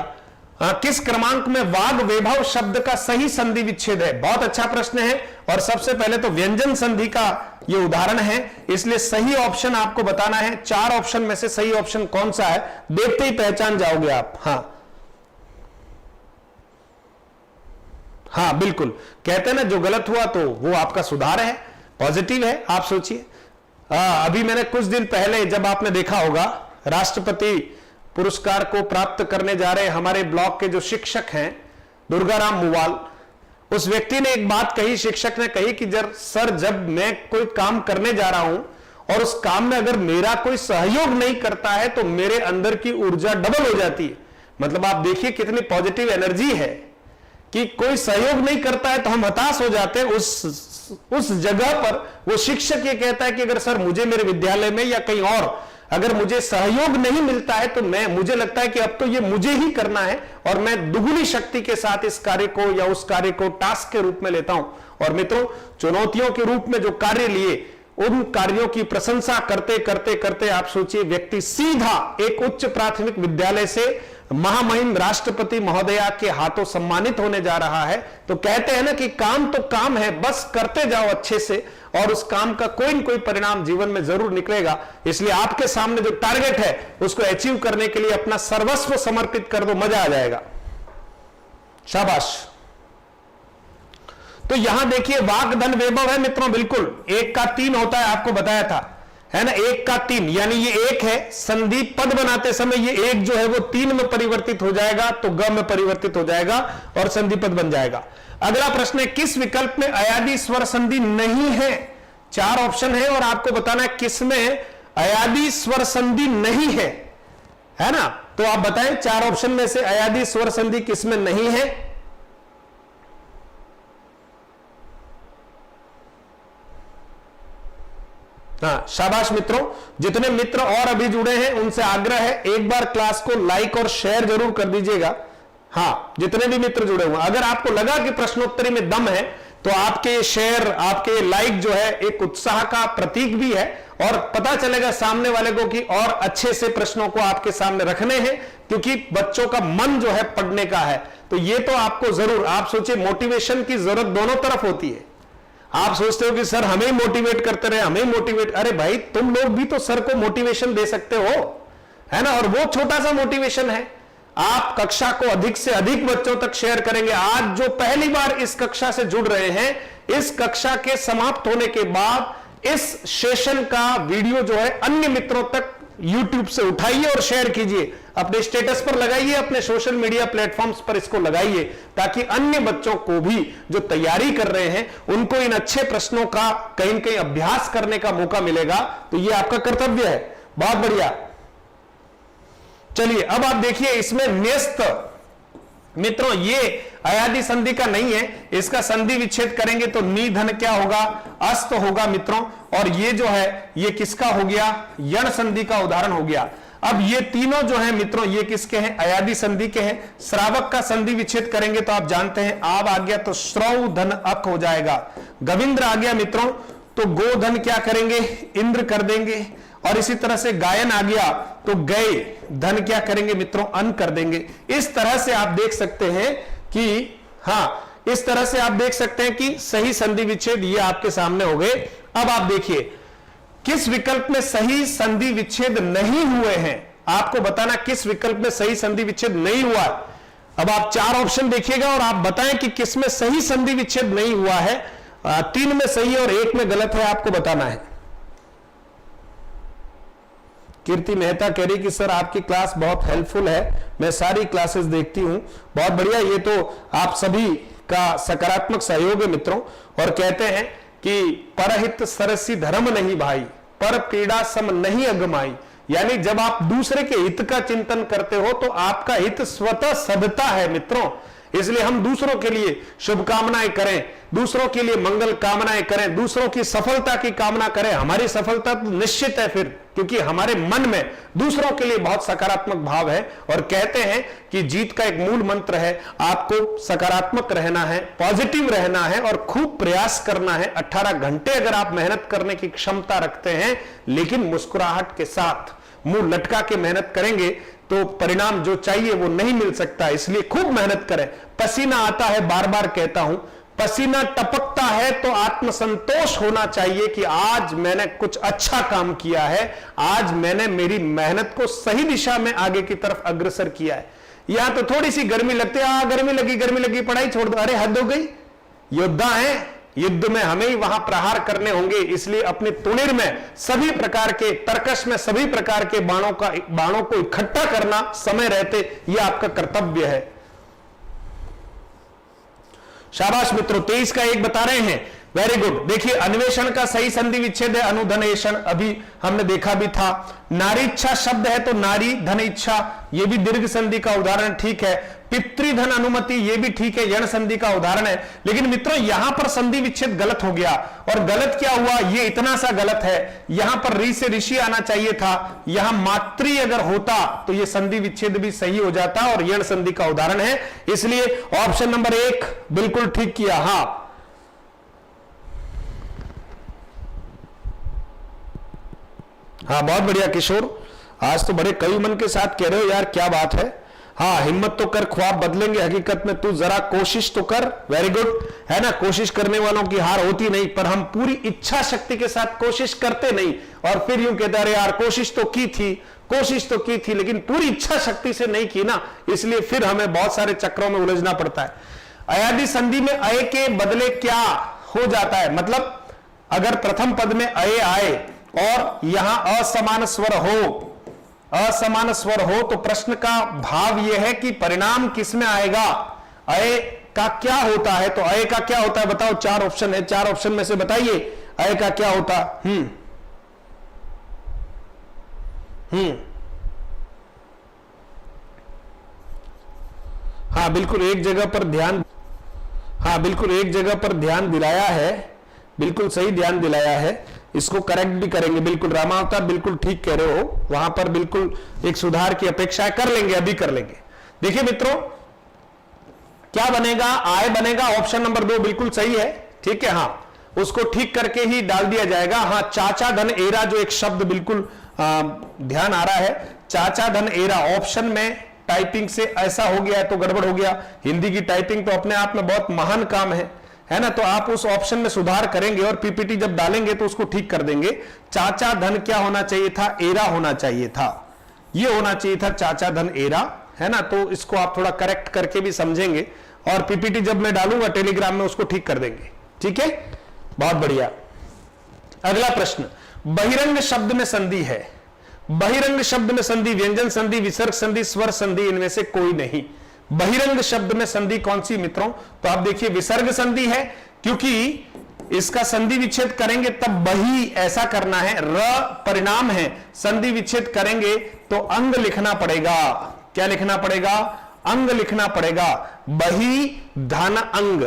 किस क्रमांक में वाग वैभव शब्द का सही संधि विच्छेद है? बहुत अच्छा प्रश्न है और सबसे पहले तो व्यंजन संधि का यह उदाहरण है, इसलिए सही ऑप्शन आपको बताना है। 4 ऑप्शन में से सही ऑप्शन कौन सा है देखते ही पहचान जाओगे आप। हाँ बिल्कुल, कहते हैं ना जो गलत हुआ तो वो आपका सुधार है, पॉजिटिव है। आप सोचिए अभी मैंने कुछ दिन पहले, जब आपने देखा होगा, राष्ट्रपति पुरस्कार को प्राप्त करने जा रहे हमारे ब्लॉक के जो शिक्षक हैं दुर्गाराम मुवाल, उस व्यक्ति ने एक बात कही, शिक्षक ने कही कि सर जब मैं कोई काम करने जा रहा हूं और उस काम में अगर मेरा कोई सहयोग नहीं करता है तो मेरे अंदर की ऊर्जा डबल हो जाती है। मतलब आप देखिए कितनी पॉजिटिव एनर्जी है कि कोई सहयोग नहीं करता है तो हम हताश हो जाते हैं। उस जगह पर वो शिक्षक ये कहता है कि अगर सर मुझे मेरे विद्यालय में या कहीं और अगर मुझे सहयोग नहीं मिलता है तो मुझे लगता है कि अब तो ये मुझे ही करना है और मैं दुगुनी शक्ति के साथ इस कार्य को या उस कार्य को टास्क के रूप में लेता हूं। और मित्रों, चुनौतियों के रूप में जो कार्य लिए, उन कार्यों की प्रशंसा करते करते करते आप सोचिए व्यक्ति सीधा एक उच्च प्राथमिक विद्यालय से महामहिम राष्ट्रपति महोदया के हाथों सम्मानित होने जा रहा है। तो कहते हैं ना कि काम तो काम है, बस करते जाओ अच्छे से और उस काम का कोई न कोई परिणाम जीवन में जरूर निकलेगा। इसलिए आपके सामने जो टारगेट है उसको अचीव करने के लिए अपना सर्वस्व समर्पित कर दो, मजा आ जाएगा। शाबाश। तो यहां देखिए वाक धन वैभव है मित्रों, बिल्कुल 1 का 3 होता है, आपको बताया था, है ना, 1 का 3, यानी ये 1 है। संधि पद बनाते समय ये 1 जो है वो 3 में परिवर्तित हो जाएगा तो ग में परिवर्तित हो जाएगा और संधि पद बन जाएगा। अगला प्रश्न है, किस विकल्प में अयादी स्वर संधि नहीं है? 4 ऑप्शन है और आपको बताना है किसमें अयादी स्वर संधि नहीं है ना? तो आप बताएं 4 ऑप्शन में से अयादी स्वर संधि किसमें नहीं है? हाँ, शाबाश मित्रों। जितने मित्र और अभी जुड़े हैं उनसे आग्रह है एक बार क्लास को लाइक और शेयर जरूर कर दीजिएगा। हाँ, जितने भी मित्र जुड़े हुए, अगर आपको लगा कि प्रश्नोत्तरी में दम है तो आपके शेयर, आपके लाइक जो है एक उत्साह का प्रतीक भी है और पता चलेगा सामने वाले को कि और अच्छे से प्रश्नों को आपके सामने रखने हैं, क्योंकि बच्चों का मन जो है पढ़ने का है। तो ये तो आपको जरूर, आप सोचिए मोटिवेशन की जरूरत दोनों तरफ होती है। आप सोचते हो कि सर हमें ही मोटिवेट करते रहे, हमें मोटिवेट, अरे भाई तुम लोग भी तो सर को मोटिवेशन दे सकते हो, है ना? और वो छोटा सा मोटिवेशन है, आप कक्षा को अधिक से अधिक बच्चों तक शेयर करेंगे। आज जो पहली बार इस कक्षा से जुड़ रहे हैं, इस कक्षा के समाप्त होने के बाद इस सेशन का वीडियो जो है अन्य मित्रों तक YouTube से उठाइए और शेयर कीजिए, अपने स्टेटस पर लगाइए, अपने सोशल मीडिया प्लेटफॉर्म्स पर इसको लगाइए, ताकि अन्य बच्चों को भी जो तैयारी कर रहे हैं उनको इन अच्छे प्रश्नों का कहीं कहीं अभ्यास करने का मौका मिलेगा। तो ये आपका कर्तव्य है। बहुत बढ़िया। चलिए अब आप देखिए, इसमें न्यस्त मित्रों ये अयादी संधि का नहीं है, इसका संधि विच्छेद करेंगे तो नी धन क्या होगा? अस्त होगा मित्रों। और ये जो है ये किसका हो गया? यण संधि का उदाहरण हो गया। अब ये तीनों जो है मित्रों ये किसके हैं? अयादी संधि के हैं। श्रावक का संधि विच्छेद करेंगे तो आप जानते हैं आव आ गया तो श्रौ धन अक हो जाएगा। गविंद्र आ गया मित्रों तो गोधन क्या करेंगे? इंद्र कर देंगे। और इसी तरह से गायन आ गया तो गए धन क्या करेंगे मित्रों? अन कर देंगे। इस तरह से आप देख सकते हैं कि हाँ, इस तरह से आप देख सकते हैं कि सही संधि विच्छेद ये आपके सामने हो गए। अब आप देखिए किस विकल्प में सही संधि विच्छेद नहीं हुए हैं, आपको बताना किस विकल्प में सही संधि विच्छेद नहीं हुआ। अब आप 4 ऑप्शन देखिएगा और आप बताएं कि किसमें सही संधि विच्छेद नहीं हुआ है। 3 में सही और 1 में गलत है, आपको बताना है। कीर्ति मेहता कह रही कि सर आपकी क्लास बहुत हेल्पफुल है, मैं सारी क्लासेस देखती हूं। बहुत बढ़िया, ये तो आप सभी का सकारात्मक सहयोग है मित्रों। और कहते हैं कि परहित सरसी धर्म नहीं भाई, पर पीड़ा सम नहीं अगमाई। यानी जब आप दूसरे के हित का चिंतन करते हो तो आपका हित स्वतः सदता है मित्रों। इसलिए हम दूसरों के लिए शुभकामनाएं करें, दूसरों के लिए मंगल कामनाएं करें, दूसरों की सफलता की कामना करें। हमारी सफलता तो निश्चित है फिर, क्योंकि हमारे मन में दूसरों के लिए बहुत सकारात्मक भाव है। और कहते हैं कि जीत का एक मूल मंत्र है, आपको सकारात्मक रहना है, पॉजिटिव रहना है और खूब प्रयास करना है। 18 घंटे अगर आप मेहनत करने की क्षमता रखते हैं लेकिन मुस्कुराहट के साथ, मुंह लटका के मेहनत करेंगे तो परिणाम जो चाहिए वो नहीं मिल सकता। इसलिए खूब मेहनत करें। पसीना आता है, बार बार कहता हूं, पसीना टपकता है तो आत्मसंतोष होना चाहिए कि आज मैंने कुछ अच्छा काम किया है, आज मैंने मेरी मेहनत को सही दिशा में आगे की तरफ अग्रसर किया है। यहां तो थोड़ी सी गर्मी लगती है, गर्मी लगी पढ़ाई छोड़ दो, अरे हद हो गई, योद्धा है, युद्ध में हमें ही वहां प्रहार करने होंगे, इसलिए अपने तुणीर में सभी प्रकार के तर्कश में सभी प्रकार के बाणों को इकट्ठा करना समय रहते, यह आपका कर्तव्य है। शाबाश मित्रों, 23 का 1 बता रहे हैं, वेरी गुड। देखिए अन्वेषण का सही संधि विच्छेद है अनुधनेषण, अभी हमने देखा भी था। नारी इच्छा शब्द है तो नारी धन इच्छा, यह भी दीर्घ संधि का उदाहरण ठीक है। पितृधन अनुमति, यह भी ठीक है, यण संधि का उदाहरण है। लेकिन मित्रों यहां पर संधि विच्छेद गलत हो गया, और गलत क्या हुआ, यह इतना सा गलत है, यहां पर री से ऋषि आना चाहिए था, यहां मातृ अगर होता तो यह संधि विच्छेद भी सही हो जाता, और यण संधि का उदाहरण है, इसलिए ऑप्शन नंबर 1 बिल्कुल ठीक किया। हाँ बहुत बढ़िया किशोर, आज तो बड़े कई मन के साथ कह रहे हो यार, क्या बात है। हाँ हिम्मत तो कर, ख्वाब बदलेंगे हकीकत में, तू जरा कोशिश तो कर। वेरी गुड, है ना, कोशिश करने वालों की हार होती नहीं, पर हम पूरी इच्छा शक्ति के साथ कोशिश करते नहीं, और फिर यूं कहते अरे यार कोशिश तो की थी लेकिन पूरी इच्छा शक्ति से नहीं की ना, इसलिए फिर हमें बहुत सारे चक्रों में उलझना पड़ता है। अयादि संधि में अय के बदले क्या हो जाता है, मतलब अगर प्रथम पद में अय आए और यहां असमान स्वर हो तो प्रश्न का भाव यह है कि परिणाम किस में आएगा, अय का क्या होता है। तो अय का क्या होता है बताओ, 4 ऑप्शन है, 4 ऑप्शन में से बताइए अय का क्या होता। हाँ बिल्कुल एक जगह पर ध्यान दिलाया है, बिल्कुल सही ध्यान दिलाया है, इसको करेक्ट भी करेंगे। बिल्कुल रामावतार बिल्कुल ठीक कह रहे हो, वहां पर बिल्कुल एक सुधार की अपेक्षा है, कर लेंगे, अभी कर लेंगे। देखिए मित्रों क्या बनेगा, आय बनेगा, ऑप्शन नंबर 2 बिल्कुल सही है, ठीक है। हाँ उसको ठीक करके ही डाल दिया जाएगा। हाँ चाचा धन एरा जो एक शब्द बिल्कुल ध्यान आ रहा है, चाचा धन एरा ऑप्शन में टाइपिंग से ऐसा हो गया है तो गड़बड़ हो गया। हिंदी की टाइपिंग तो अपने आप में बहुत महान काम है ना, तो आप उस ऑप्शन में सुधार करेंगे और पीपीटी जब डालेंगे तो उसको ठीक कर देंगे। चाचा धन क्या होना चाहिए था, एरा होना चाहिए था, ये होना चाहिए था चाचा धन एरा, है ना। तो इसको आप थोड़ा करेक्ट करके भी समझेंगे, और पीपीटी जब मैं डालूंगा टेलीग्राम में उसको ठीक कर देंगे, ठीक है, बहुत बढ़िया। अगला प्रश्न, बहिरंग शब्द में संधि है, बहिरंग शब्द में संधि व्यंजन संधि, विसर्ग संधि, स्वर संधि, इनमें से कोई नहीं। बहिरंग शब्द में संधि कौन सी मित्रों, तो आप देखिए विसर्ग संधि है, क्योंकि इसका संधि विच्छेद करेंगे तब बही ऐसा करना है, र परिणाम है, संधि विच्छेद करेंगे तो अंग लिखना पड़ेगा। क्या लिखना पड़ेगा, अंग लिखना पड़ेगा, बही धन अंग।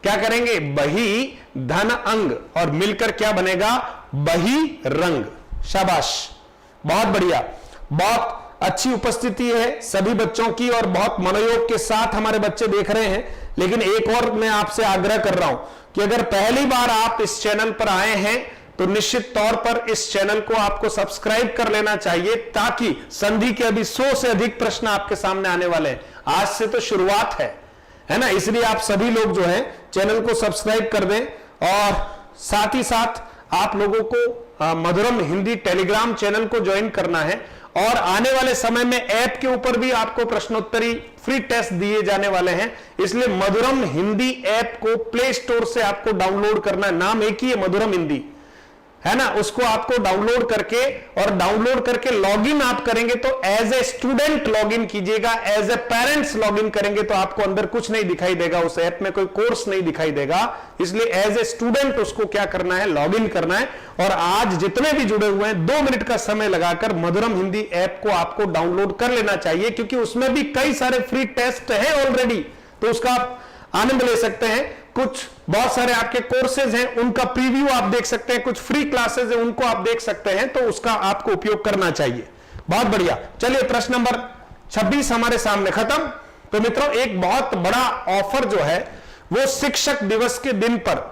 क्या करेंगे, बही धन अंग, और मिलकर क्या बनेगा, बही रंग। शाबाश, बहुत बढ़िया, बहुत अच्छी उपस्थिति है सभी बच्चों की, और बहुत मनोयोग के साथ हमारे बच्चे देख रहे हैं। लेकिन एक और मैं आपसे आग्रह कर रहा हूं कि अगर पहली बार आप इस चैनल पर आए हैं तो निश्चित तौर पर इस चैनल को आपको सब्सक्राइब कर लेना चाहिए, ताकि संधि के अभी 100 से अधिक प्रश्न आपके सामने आने वाले हैं। आज से तो शुरुआत है ना, इसलिए आप सभी लोग जो है चैनल को सब्सक्राइब कर दें, और साथ ही साथ आप लोगों को मधुरम हिंदी टेलीग्राम चैनल को ज्वाइन करना है, और आने वाले समय में ऐप के ऊपर भी आपको प्रश्नोत्तरी फ्री टेस्ट दिए जाने वाले हैं। इसलिए मधुरम हिंदी ऐप को प्ले स्टोर से आपको डाउनलोड करना है, नाम एक ही है मधुरम हिंदी, है ना, उसको आपको डाउनलोड करके लॉगिन आप करेंगे तो एज ए स्टूडेंट लॉगिन कीजिएगा, एज ए पेरेंट्स लॉगिन करेंगे तो आपको अंदर कुछ नहीं दिखाई देगा, उस ऐप में कोई कोर्स नहीं दिखाई देगा। इसलिए एज ए स्टूडेंट उसको क्या करना है, लॉगिन करना है। और आज जितने भी जुड़े हुए हैं 2 मिनट का समय लगाकर मधुरम हिंदी ऐप को आपको डाउनलोड कर लेना चाहिए, क्योंकि उसमें भी कई सारे फ्री टेस्ट है ऑलरेडी, तो उसका आप आनंद ले सकते हैं। कुछ बहुत सारे आपके कोर्सेज हैं, उनका प्रीव्यू आप देख सकते हैं, कुछ फ्री क्लासेज हैं उनको आप देख सकते हैं, तो उसका आपको उपयोग करना चाहिए। बहुत बढ़िया, चलिए प्रश्न नंबर 26 हमारे सामने खत्म। तो मित्रों एक बहुत बड़ा ऑफर जो है वो शिक्षक दिवस के दिन पर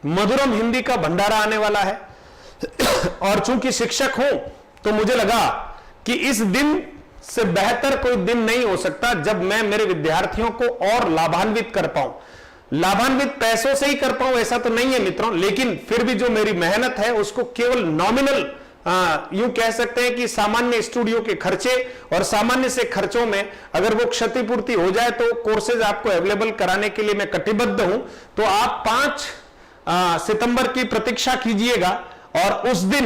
मधुरम हिंदी का भंडारा आने वाला है, और चूंकि शिक्षक हूं तो मुझे लगा कि इस दिन से बेहतर कोई दिन नहीं हो सकता जब मैं मेरे विद्यार्थियों को और लाभान्वित कर पाऊं। लाभान्वित पैसों से ही कर पाऊं ऐसा तो नहीं है मित्रों, लेकिन फिर भी जो मेरी मेहनत है उसको केवल नॉमिनल यूं कह सकते हैं कि सामान्य स्टूडियो के खर्चे और सामान्य से खर्चों में अगर वो क्षतिपूर्ति हो जाए तो कोर्सेज आपको अवेलेबल कराने के लिए मैं कटिबद्ध हूं। तो आप 5 सितंबर की प्रतीक्षा कीजिएगा और उस दिन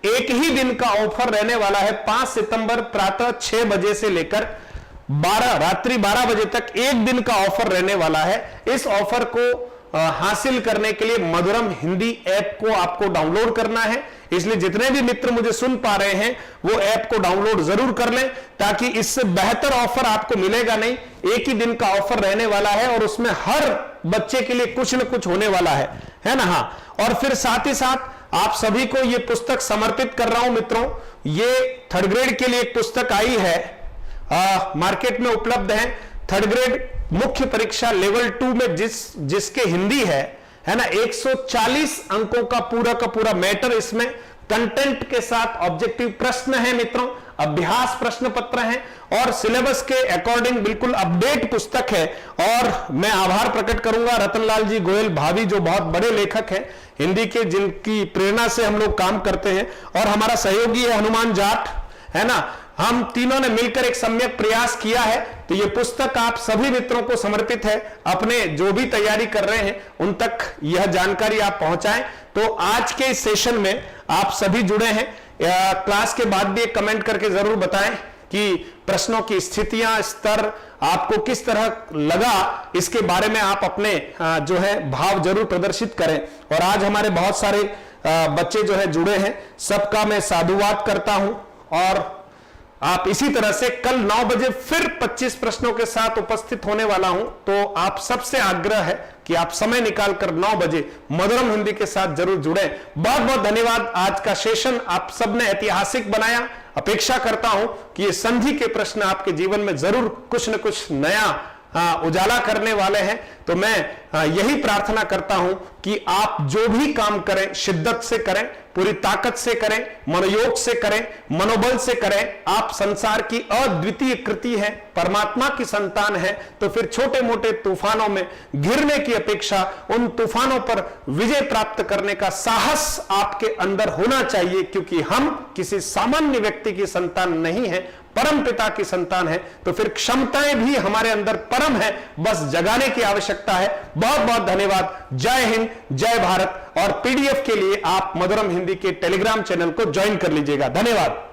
एक ही दिन का ऑफर रहने वाला है। 5 सितंबर प्रातः 6 बजे से लेकर रात्रि 12 बजे तक एक दिन का ऑफर रहने वाला है। इस ऑफर को हासिल करने के लिए मधुरम हिंदी ऐप को आपको डाउनलोड करना है। इसलिए जितने भी मित्र मुझे सुन पा रहे हैं वो ऐप को डाउनलोड जरूर कर लें, ताकि इससे बेहतर ऑफर आपको मिलेगा नहीं। एक ही दिन का ऑफर रहने वाला है और उसमें हर बच्चे के लिए कुछ न कुछ होने वाला है ना। हाँ, और फिर साथ ही साथ आप सभी को यह पुस्तक समर्पित कर रहा हूं मित्रों। ये 3rd ग्रेड के लिए एक पुस्तक आई है, मार्केट में उपलब्ध है। 3rd ग्रेड मुख्य परीक्षा लेवल 2 में जिसके हिंदी है ना, 140 अंकों का पूरा मैटर इसमें कंटेंट के साथ ऑब्जेक्टिव प्रश्न है मित्रों, अभ्यास प्रश्न पत्र हैं और सिलेबस के अकॉर्डिंग बिल्कुल अपडेट पुस्तक है। और मैं आभार प्रकट करूंगा रतनलाल जी गोयल भाभी, जो बहुत बड़े लेखक हैं हिंदी के, जिनकी प्रेरणा से हम लोग काम करते हैं, और हमारा सहयोगी है हनुमान जाट, है ना। हम तीनों ने मिलकर एक सम्यक प्रयास किया है। तो यह पुस्तक आप सभी मित्रों को समर्पित है। अपने जो भी तैयारी कर रहे हैं उन तक यह जानकारी आप पहुंचाएं। तो आज के इस सेशन में आप सभी जुड़े हैं, क्लास के बाद भी एक कमेंट करके जरूर बताएं कि प्रश्नों की स्थितियां, स्तर आपको किस तरह लगा, इसके बारे में आप अपने जो है भाव जरूर प्रदर्शित करें। और आज हमारे बहुत सारे बच्चे जो है जुड़े हैं, सबका मैं साधुवाद करता हूं। और आप इसी तरह से कल 9 बजे फिर 25 प्रश्नों के साथ उपस्थित होने वाला हूं। तो आप सबसे आग्रह है कि आप समय निकालकर 9 बजे मधुरम हिंदी के साथ जरूर जुड़े। बहुत बहुत धन्यवाद। आज का सेशन आप सबने ऐतिहासिक बनाया। अपेक्षा करता हूं कि ये संधि के प्रश्न आपके जीवन में जरूर कुछ न कुछ नया उजाला करने वाले हैं। तो मैं यही प्रार्थना करता हूं कि आप जो भी काम करें शिद्दत से करें, पूरी ताकत से करें, मनोयोग से करें, मनोबल से करें। आप संसार की अद्वितीय कृति है, परमात्मा की संतान है। तो फिर छोटे मोटे तूफानों में घिरने की अपेक्षा उन तूफानों पर विजय प्राप्त करने का साहस आपके अंदर होना चाहिए, क्योंकि हम किसी सामान्य व्यक्ति की संतान नहीं है, परम पिता की संतान है। तो फिर क्षमताएं भी हमारे अंदर परम है, बस जगाने की आवश्यकता है। बहुत बहुत धन्यवाद। जय हिंद, जय भारत। और पीडीएफ के लिए आप मधुरम हिंदी के टेलीग्राम चैनल को ज्वाइन कर लीजिएगा। धन्यवाद।